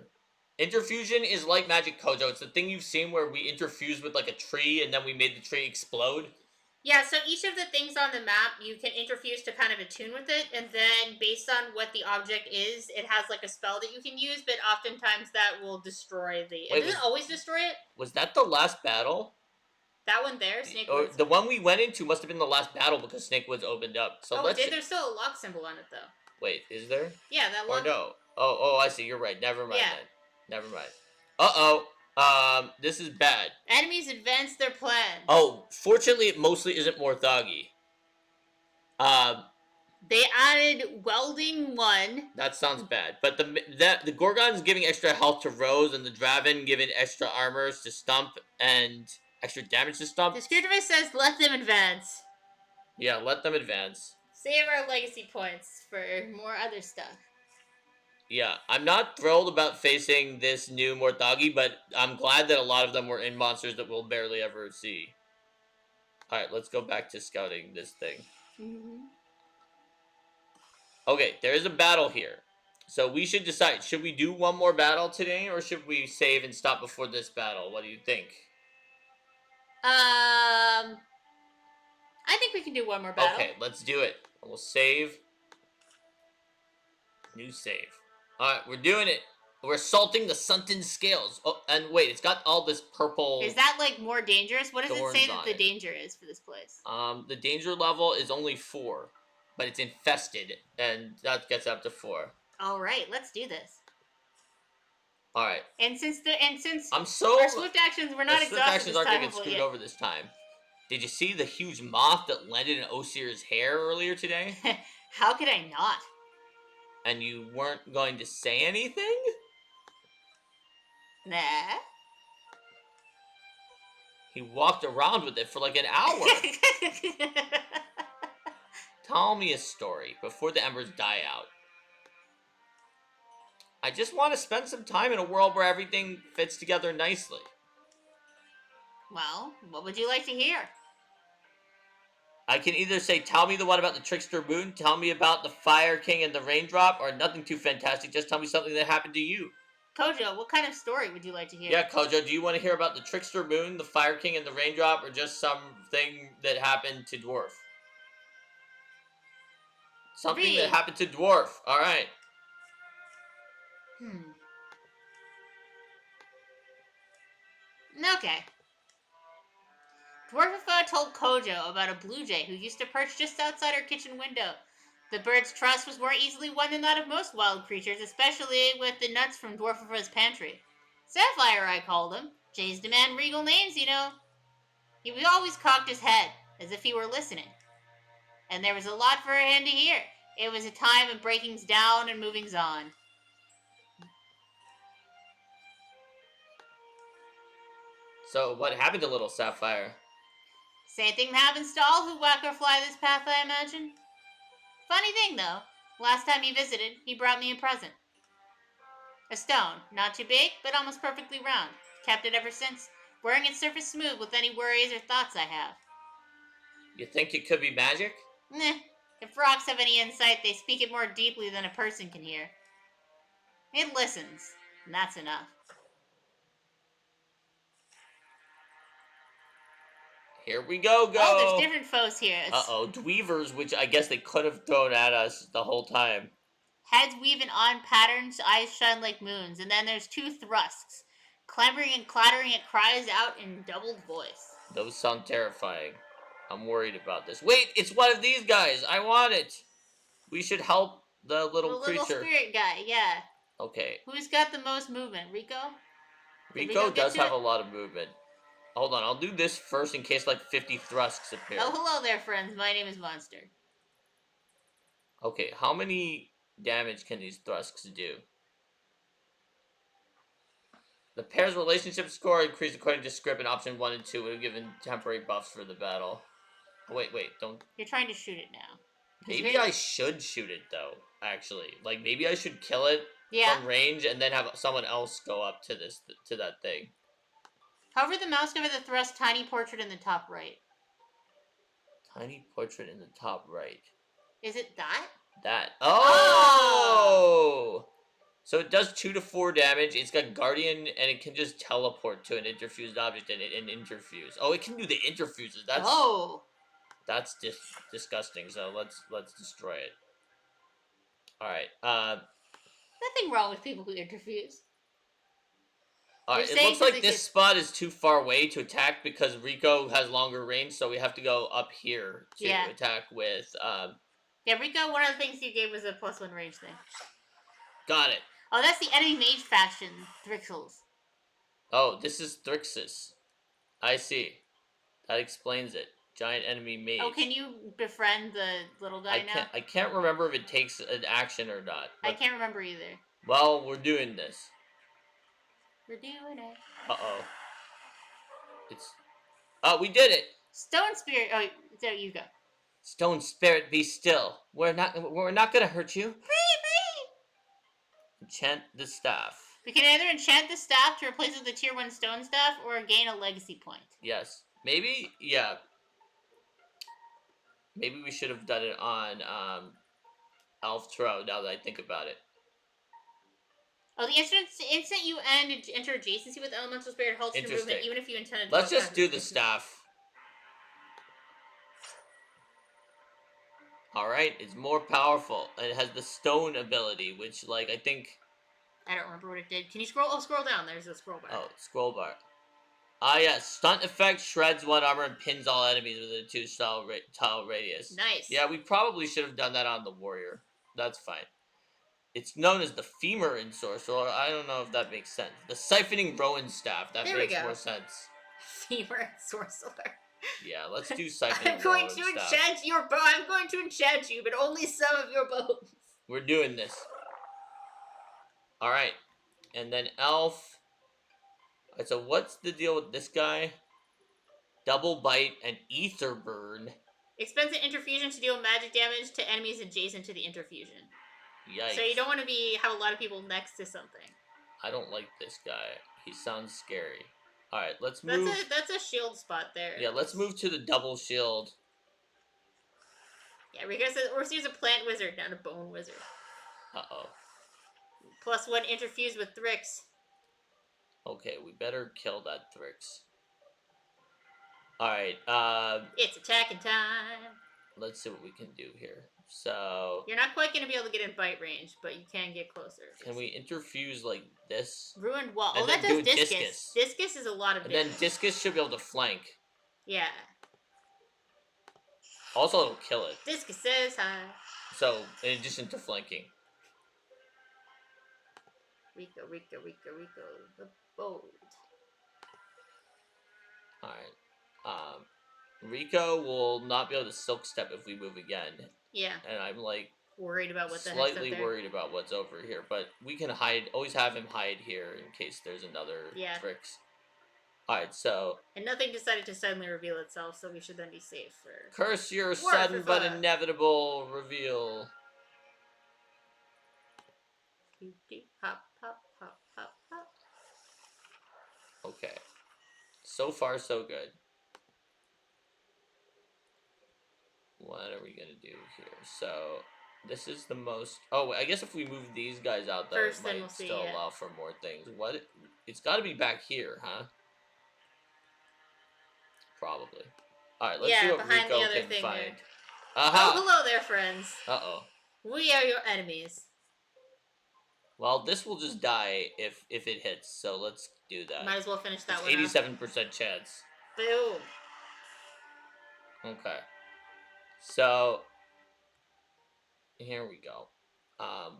Interfusion is like Magic Kojo. It's the thing you've seen where we interfuse with like a tree and then we made the tree explode. Yeah, so each of the things on the map, you can interfuse to kind of attune with it, and then based on what the object is, it has like a spell that you can use, but oftentimes that will destroy the... It doesn't always destroy it. Was that the last battle? That one there, Snakewoods? The one we went into must have been the last battle because Snakewoods opened up. So there's still a lock symbol on it, though. Wait, is there? Yeah, that lock... Or no? Oh, I see. You're right. Never mind then. Never mind. Uh-oh. This is bad. Enemies advance their plans. Oh, fortunately, it mostly isn't Morthagi. They added welding 1. That sounds bad. But the Gorgon's giving extra health to Rose, and the Draven giving extra armors to Stump and extra damage to Stump. The Screwdriver says let them advance. Yeah, let them advance. Save our legacy points for more other stuff. Yeah, I'm not thrilled about facing this new Morthagi, but I'm glad that a lot of them were in monsters that we'll barely ever see. Alright, let's go back to scouting this thing. Okay, there is a battle here. So we should decide, should we do one more battle today, or should we save and stop before this battle? What do you think? I think we can do one more battle. Okay, let's do it. We'll save. New save. Alright, we're doing it. We're assaulting the Sunken Scales. Oh, and wait, it's got all this purple... Is that, like, more dangerous? What does it say that the danger is for this place? The danger level is only 4. But it's infested, and that gets up to 4. Alright, let's do this. Alright. And since I'm so... our swift actions were not exhausted swift actions aren't going to get screwed over this time. Did you see the huge moth that landed in Osir's hair earlier today? How could I not? And you weren't going to say anything? Nah. He walked around with it for like an hour. Tell me a story before the embers die out. I just want to spend some time in a world where everything fits together nicely. Well, what would you like to hear? I can either say, tell me the one about the Trickster Moon, tell me about the Fire King and the Raindrop, or nothing too fantastic, just tell me something that happened to you. Kojo, what kind of story would you like to hear? Yeah, Kojo, do you want to hear about the Trickster Moon, the Fire King, and the Raindrop, or just something that happened to Dwarf? Something that happened to Dwarf. Alright. Okay. Dwarfifa told Kojo about a blue jay who used to perch just outside her kitchen window. The bird's trust was more easily won than that of most wild creatures, especially with the nuts from Dwarfifa's pantry. Sapphire, I called him. Jays demand regal names, you know. He always cocked his head, as if he were listening. And there was a lot for him to hear. It was a time of breakings down and movings on. So, what happened to little Sapphire? Same thing happens to all who whack or fly this path, I imagine. Funny thing, though. Last time he visited, he brought me a present. A stone, not too big, but almost perfectly round. Kept it ever since, wearing its surface smooth with any worries or thoughts I have. You think it could be magic? Nah. If rocks have any insight, they speak it more deeply than a person can hear. It listens, and that's enough. Here we go. Oh, there's different foes here. Uh-oh, Dweavers, which I guess they could have thrown at us the whole time. Heads weave in odd patterns, eyes shine like moons, and then there's 2 thrusts. Clambering and clattering, it cries out in doubled voice. Those sound terrifying. I'm worried about this. Wait, it's one of these guys. I want it. We should help the little creature. The little spirit guy, yeah. Okay. Who's got the most movement? Rico? Rico does have a lot of movement. Hold on, I'll do this first in case like 50 thrusts appear. Oh, hello there, friends. My name is Monster. Okay, how many damage can these thrusts do? The pair's relationship score increased according to script in option 1 and 2 would have given temporary buffs for the battle. Oh, wait, don't... You're trying to shoot it now. Maybe I should shoot it, though, actually. Like, maybe I should kill it from range and then have someone else go up to that thing. Hover the mouse over the thrust tiny portrait in the top right. Tiny portrait in the top right. Is it that? That. Oh! So it does 2 to 4 damage. It's got Guardian, and it can just teleport to an interfused object and interfuse. Oh, it can do the interfuses. That's disgusting. So let's destroy it. All right. Nothing wrong with people who interfuse. All right. It looks like this spot is too far away to attack because Rico has longer range, so we have to go up here to attack with. Yeah, Rico. One of the things you gave was a +1 range thing. Got it. Oh, that's the enemy mage faction, Thrixels. Oh, this is Thrixus. I see. That explains it. Giant enemy mage. Oh, can you befriend the little guy now? I can't remember if it takes an action or not. I can't remember either. Well, we're doing this. We're doing it. Uh-oh. Oh, we did it! Stone spirit. Oh, there you go. Stone spirit, be still. We're not gonna hurt you. Enchant the staff. We can either enchant the staff to replace it with the tier 1 stone staff or gain a legacy point. Yes. Maybe, yeah. Maybe we should have done it on Elf Tro, now that I think about it. Oh, the instant you enter adjacency with elemental spirit halts your movement, even if you intended to. Let's just do the staff. Alright, it's more powerful. And it has the stone ability, which, like, I think... I don't remember what it did. Can you scroll? Oh, scroll down. There's a scroll bar. Oh, scroll bar. Ah, yeah. Stunt effect shreds one armor and pins all enemies within a 2-tile radius. Nice. Yeah, we probably should have done that on the warrior. That's fine. It's known as the femur in sorcerer. I don't know if that makes sense. The siphoning Rowan staff. That makes more sense. Femur in sorcerer. Yeah, let's do siphoning I'm going to enchant your bow. I'm going to enchant you, but only some of your bones. We're doing this. Alright. And then elf. Alright, so what's the deal with this guy? Double bite and ether burn. Expends an interfusion to deal magic damage to enemies adjacent to the interfusion. Yikes. So you don't want to have a lot of people next to something. I don't like this guy. He sounds scary. Alright, let's move. That's a shield spot there. Yeah, let's move to the double shield. Yeah, because Orsi's a plant wizard, not a bone wizard. Uh-oh. +1 interfuse with Thrix. Okay, we better kill that Thrix. Alright, it's attacking time. Let's see what we can do here. So... You're not quite going to be able to get in bite range, but you can get closer. Can we interfuse like this? Ruined wall. Oh, that does discus. Discus is a lot of damage. And then discus should be able to flank. Yeah. Also, it'll kill it. Discus says hi. So, in addition to flanking. Rico, the bold. Alright. Rico will not be able to silk step if we move again. Yeah. And I'm like worried about what the slightly worried about what's over here, but we can hide. Always have him hide here in case there's another Thrix. Alright, so and nothing decided to suddenly reveal itself, so we should then be safe for curse your sudden but inevitable reveal. Hop, hop, hop, hop, hop. Okay. So far, so good. What are we gonna do here? So, this is the most... Oh, I guess if we move these guys out, though, it might still allow for more things. What? It's gotta be back here, huh? Probably. Alright, let's see what Rico can find. Aha! Oh, hello there, friends. Uh-oh. We are your enemies. Well, this will just die if it hits, so let's do that. Might as well finish that one 87% chance. Boom. Okay. So, here we go.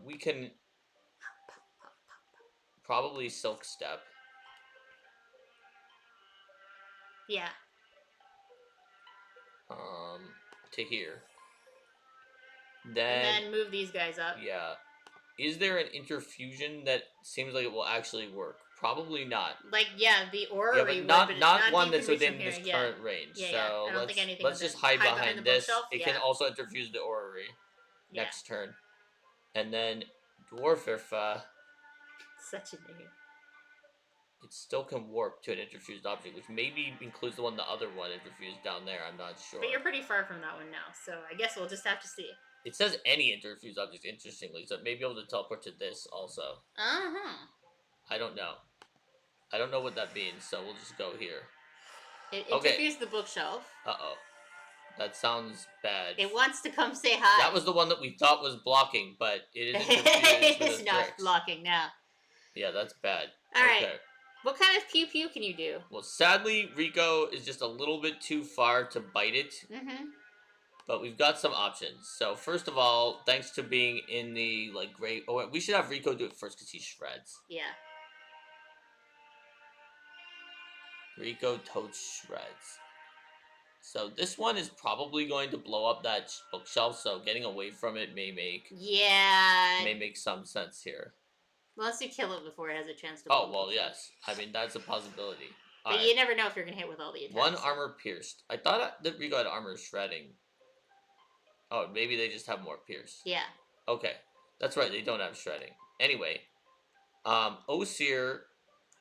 We can probably silk step. Yeah. To here. And then move these guys up. Yeah. Is there an interfusion that seems like it will actually work? Probably not. Like, yeah, the orrery would, but not one that's within this current range. Yeah, so I don't think anything let's just hide behind this. It can also interfuse the orrery next turn. And then Dwarfirfa. Such a name. It still can warp to an interfused object, which maybe includes the other one interfused down there. I'm not sure. But you're pretty far from that one now, so I guess we'll just have to see. It says any interfused object, interestingly, so it may be able to teleport to this also. Uh-huh. I don't know. I don't know what that means, so we'll just go here. It interfused the bookshelf. Uh-oh. That sounds bad. It wants to come say hi. That was the one that we thought was blocking, but it is It's not blocking now. Yeah, that's bad. Alright. Okay. What kind of pew-pew can you do? Well, sadly, Rico is just a little bit too far to bite it. Mm-hmm. But we've got some options. So, first of all, thanks to being in the, great... Oh, we should have Rico do it first because he shreds. Yeah. Rico totes shreds. So this one is probably going to blow up that bookshelf, so getting away from it may make some sense here. Unless you kill it before it has a chance to blow up. Well, yes. I mean, that's a possibility. But you never know if you're going to hit with all the attacks. One armor pierced. I thought that Rico had armor shredding. Oh, maybe they just have more pierce. Yeah. Okay. That's right, they don't have shredding. Anyway, Osir...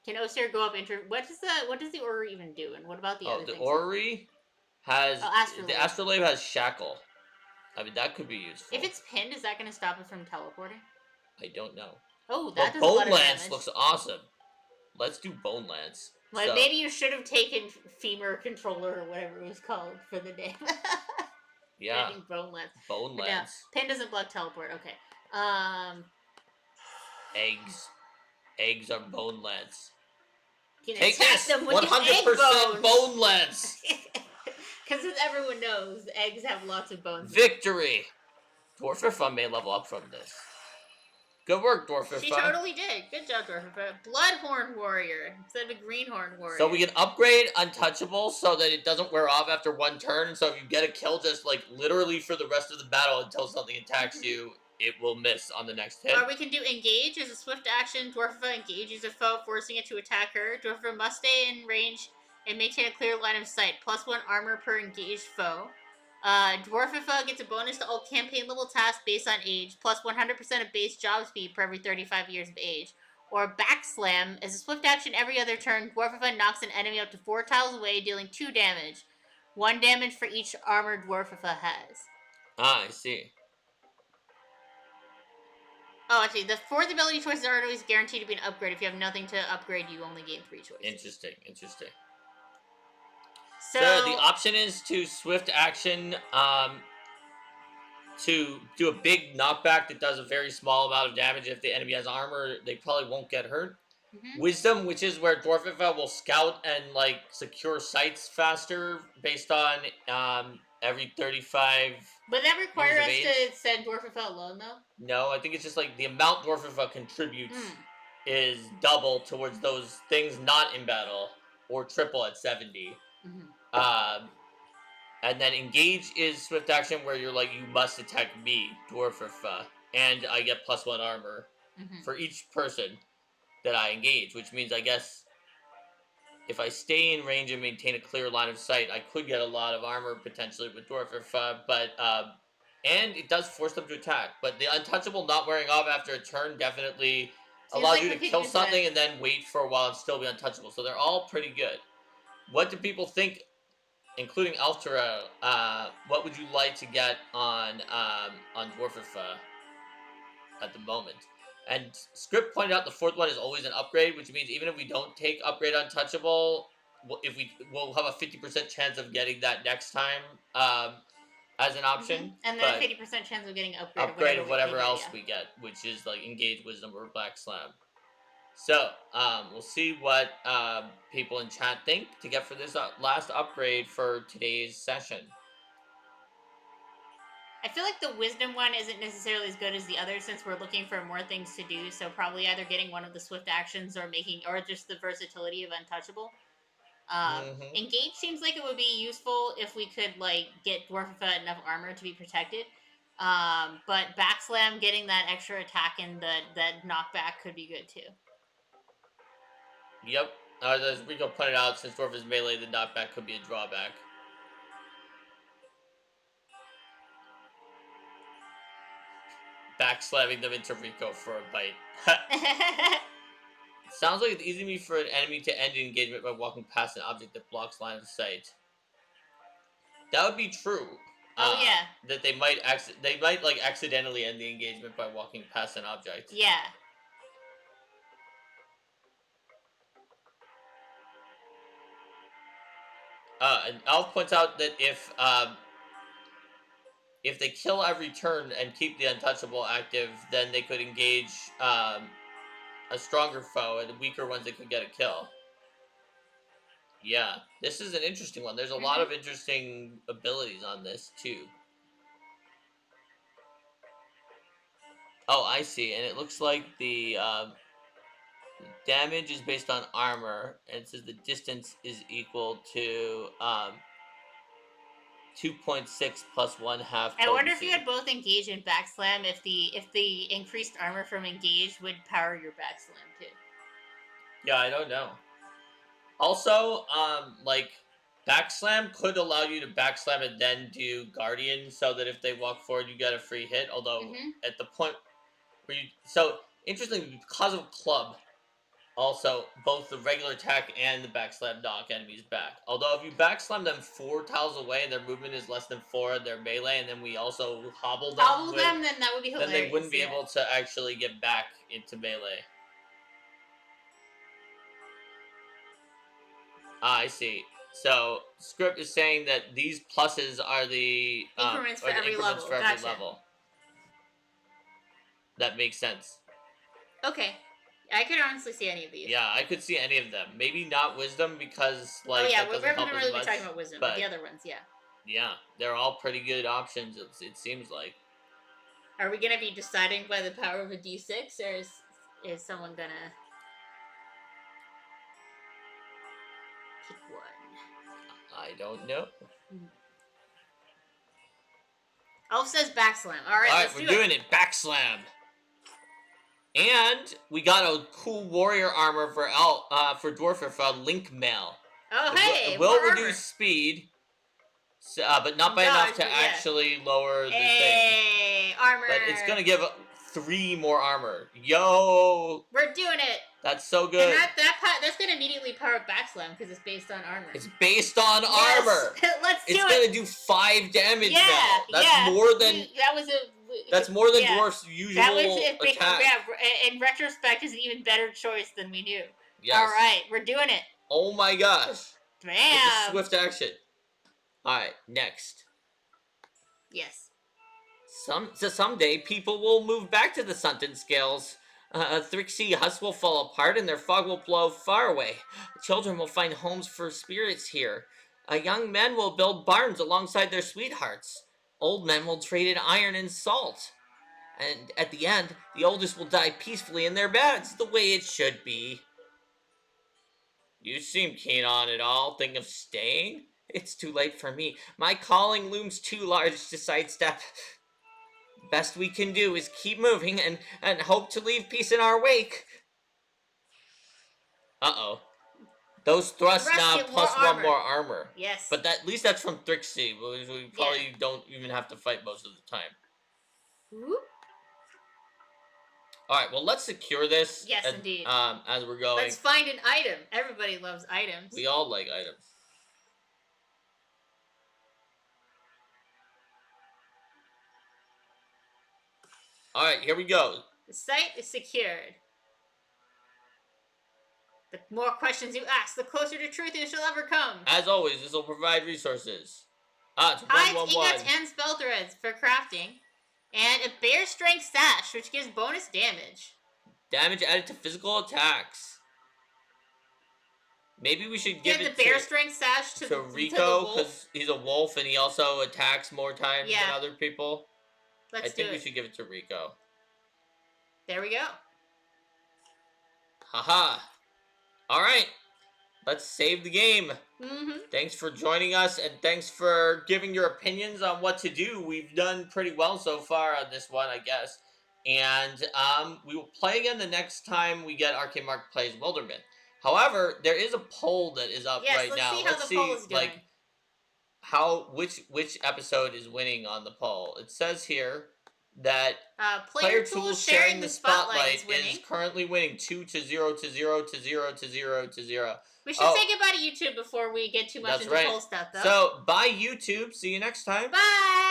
Can Osir go up into... What does the orrery even do? And what about the other things? The orrery has... The astrolabe has shackle. I mean, that could be useful. If it's pinned, is that going to stop it from teleporting? I don't know. Oh, that does a lot of damage. Bone Lance looks awesome. Let's do Bone Lance. Well, maybe you should have taken Femur Controller or whatever it was called for the name. Yeah. Bone Lance. Bone Lance. Pin doesn't block teleport. Okay. Eggs. Eggs are Bone Lance. Take this! 100% Bone Lance! Because as everyone knows, eggs have lots of bones. Victory! Dwarfifa may level up from this. Good work, Dwarfifa. She totally did. Good job, Dwarfifa. Bloodhorn Warrior instead of a Greenhorn Warrior. So we can upgrade Untouchable so that it doesn't wear off after one turn. So if you get a kill, just like literally for the rest of the battle until something attacks you, it will miss on the next hit. Or we can do Engage as a swift action. Dwarfifa engages a foe, forcing it to attack her. Dwarfifa must stay in range and maintain a clear line of sight. +1 armor per engaged foe. Dwarfifa gets a bonus to all campaign level tasks based on age, plus 100% of base job speed per every 35 years of age. Or Backslam, as a swift action every other turn, Dwarfifa knocks an enemy up to 4 tiles away, dealing 2 damage. 1 damage for each armor Dwarfifa has. Ah, I see. Oh, actually, the 4th ability choices aren't always guaranteed to be an upgrade. If you have nothing to upgrade, you only gain 3 choices. Interesting, interesting. So the option is to swift action, to do a big knockback that does a very small amount of damage. If the enemy has armor, they probably won't get hurt. Wisdom, which is where Dwarfifa will scout and, like, secure sites faster based on, every 35... Would that require us to send Dwarfifa alone, though? No, I think it's just, like, the amount Dwarfifa contributes is double towards those things not in battle, or triple at 70. And then Engage is swift action where you're like, you must attack me, Dwarfifa, and I get +1 armor for each person that I engage, which means I guess if I stay in range and maintain a clear line of sight, I could get a lot of armor potentially with Dwarfifa, but and it does force them to attack. But the Untouchable not wearing off after a turn definitely allows you to kill something and then wait for a while and still be untouchable. So they're all pretty good. What do people think, including Alftera, what would you like to get on Dwarfifa at the moment? And Script pointed out the 4th one is always an upgrade, which means even if we don't take upgrade Untouchable, we'll have a 50% chance of getting that next time as an option. And then a 50% chance of getting upgrade of whatever else we get, which is like Engage, Wisdom, or Black Slam. So, we'll see what people in chat think to get for this last upgrade for today's session. I feel like the Wisdom one isn't necessarily as good as the others since we're looking for more things to do, so probably either getting one of the swift actions or just the versatility of Untouchable. Engage seems like it would be useful if we could, like, get Dwarfifa enough armor to be protected. But Backslam, getting that extra attack and that knockback could be good too. Yep. As Rico pointed out, since Dwarf is melee, the knockback could be a drawback. Backslamming them into Rico for a bite. Sounds like it's easy for an enemy to end an engagement by walking past an object that blocks line of sight. That would be true. Oh yeah. That they might like accidentally end the engagement by walking past an object. Yeah. And Alf points out that if they kill every turn and keep the Untouchable active, then they could engage a stronger foe, and the weaker ones they could get a kill. Yeah, this is an interesting one. There's a lot of interesting abilities on this, too. Oh, I see. And it looks like the Damage is based on armor, and it says the distance is equal to 2.6 plus 1/2 potency. I wonder if you had both engage and backslam, if the increased armor from engage would power your backslam too. Yeah, I don't know. Also, like, backslam could allow you to backslam and then do guardian, so that if they walk forward, you get a free hit. Although at the point where you, so interestingly, because of club, also both the regular attack and the backslam knock enemies back. Although if you backslam them 4 tiles away and their movement is less than 4, they're melee, and then we also hobble them, then that would be hilarious. Then they wouldn't be able to actually get back into melee. I see. So, script is saying that these pluses are the increments for every level. That makes sense. Okay. I could honestly see any of these. Yeah, I could see any of them. Maybe not wisdom, because, like, we haven't really been talking about wisdom, but the other ones, yeah. Yeah, they're all pretty good options, it seems like. Are we going to be deciding by the power of a d6, or is someone going to pick one? I don't know. Elf says backslam. Alright, we're doing it. Backslam. And we got a cool warrior armor for Dwarfer for Link Mail. Oh, hey! It will reduce speed, but not by enough to actually lower the thing. Armor! But it's gonna give 3 more armor. Yo! We're doing it! That's so good. And that's gonna immediately power backslam because it's based on armor. It's based on armor! Let's do it! It's gonna do 5 damage now. That's more than... That's more than Dwarf's usual attack. In retrospect, is an even better choice than we knew. Yes. Alright, we're doing it. Oh my gosh. Bam! It's a swift action. Alright, next. Yes. Someday, people will move back to the Sunken Scales. Thrixie huts will fall apart and their fog will blow far away. Children will find homes for spirits here. Young men will build barns alongside their sweethearts. Old men will trade in iron and salt. And at the end, the oldest will die peacefully in their beds, the way it should be. You seem keen on it all. Think of staying? It's too late for me. My calling looms too large to sidestep. Best we can do is keep moving and hope to leave peace in our wake. Uh-oh. Those thrusts now plus 1 more armor. Yes. But at least that's from Thrixie. We probably don't even have to fight most of the time. Whoop. Alright, well, let's secure this. Yes, indeed. As we're going. Let's find an item. Everybody loves items. We all like items. Alright, here we go. The site is secured. The more questions you ask, the closer to truth you shall ever come. As always, this will provide resources. It's hides, ingots, and spell threads for crafting. And a bear strength sash, which gives bonus damage. Damage added to physical attacks. Maybe we should give it the bear strength sash to Rico, because he's a wolf and he also attacks more times than other people. I think we should give it to Rico. There we go. Haha. Alright. Let's save the game. Thanks for joining us, and thanks for giving your opinions on what to do. We've done pretty well so far on this one, I guess. And we will play again the next time we get Arcane Mark plays Wildermyth. However, there is a poll that is up right now. Let's see how the poll is going. Which episode is winning on the poll. It says here that Player Tools sharing the spotlight is currently winning 2-0 to 0 to 0 to 0 to 0 to 0. We should say goodbye to YouTube before we get too much into poll stuff, though. So, bye YouTube. See you next time. Bye!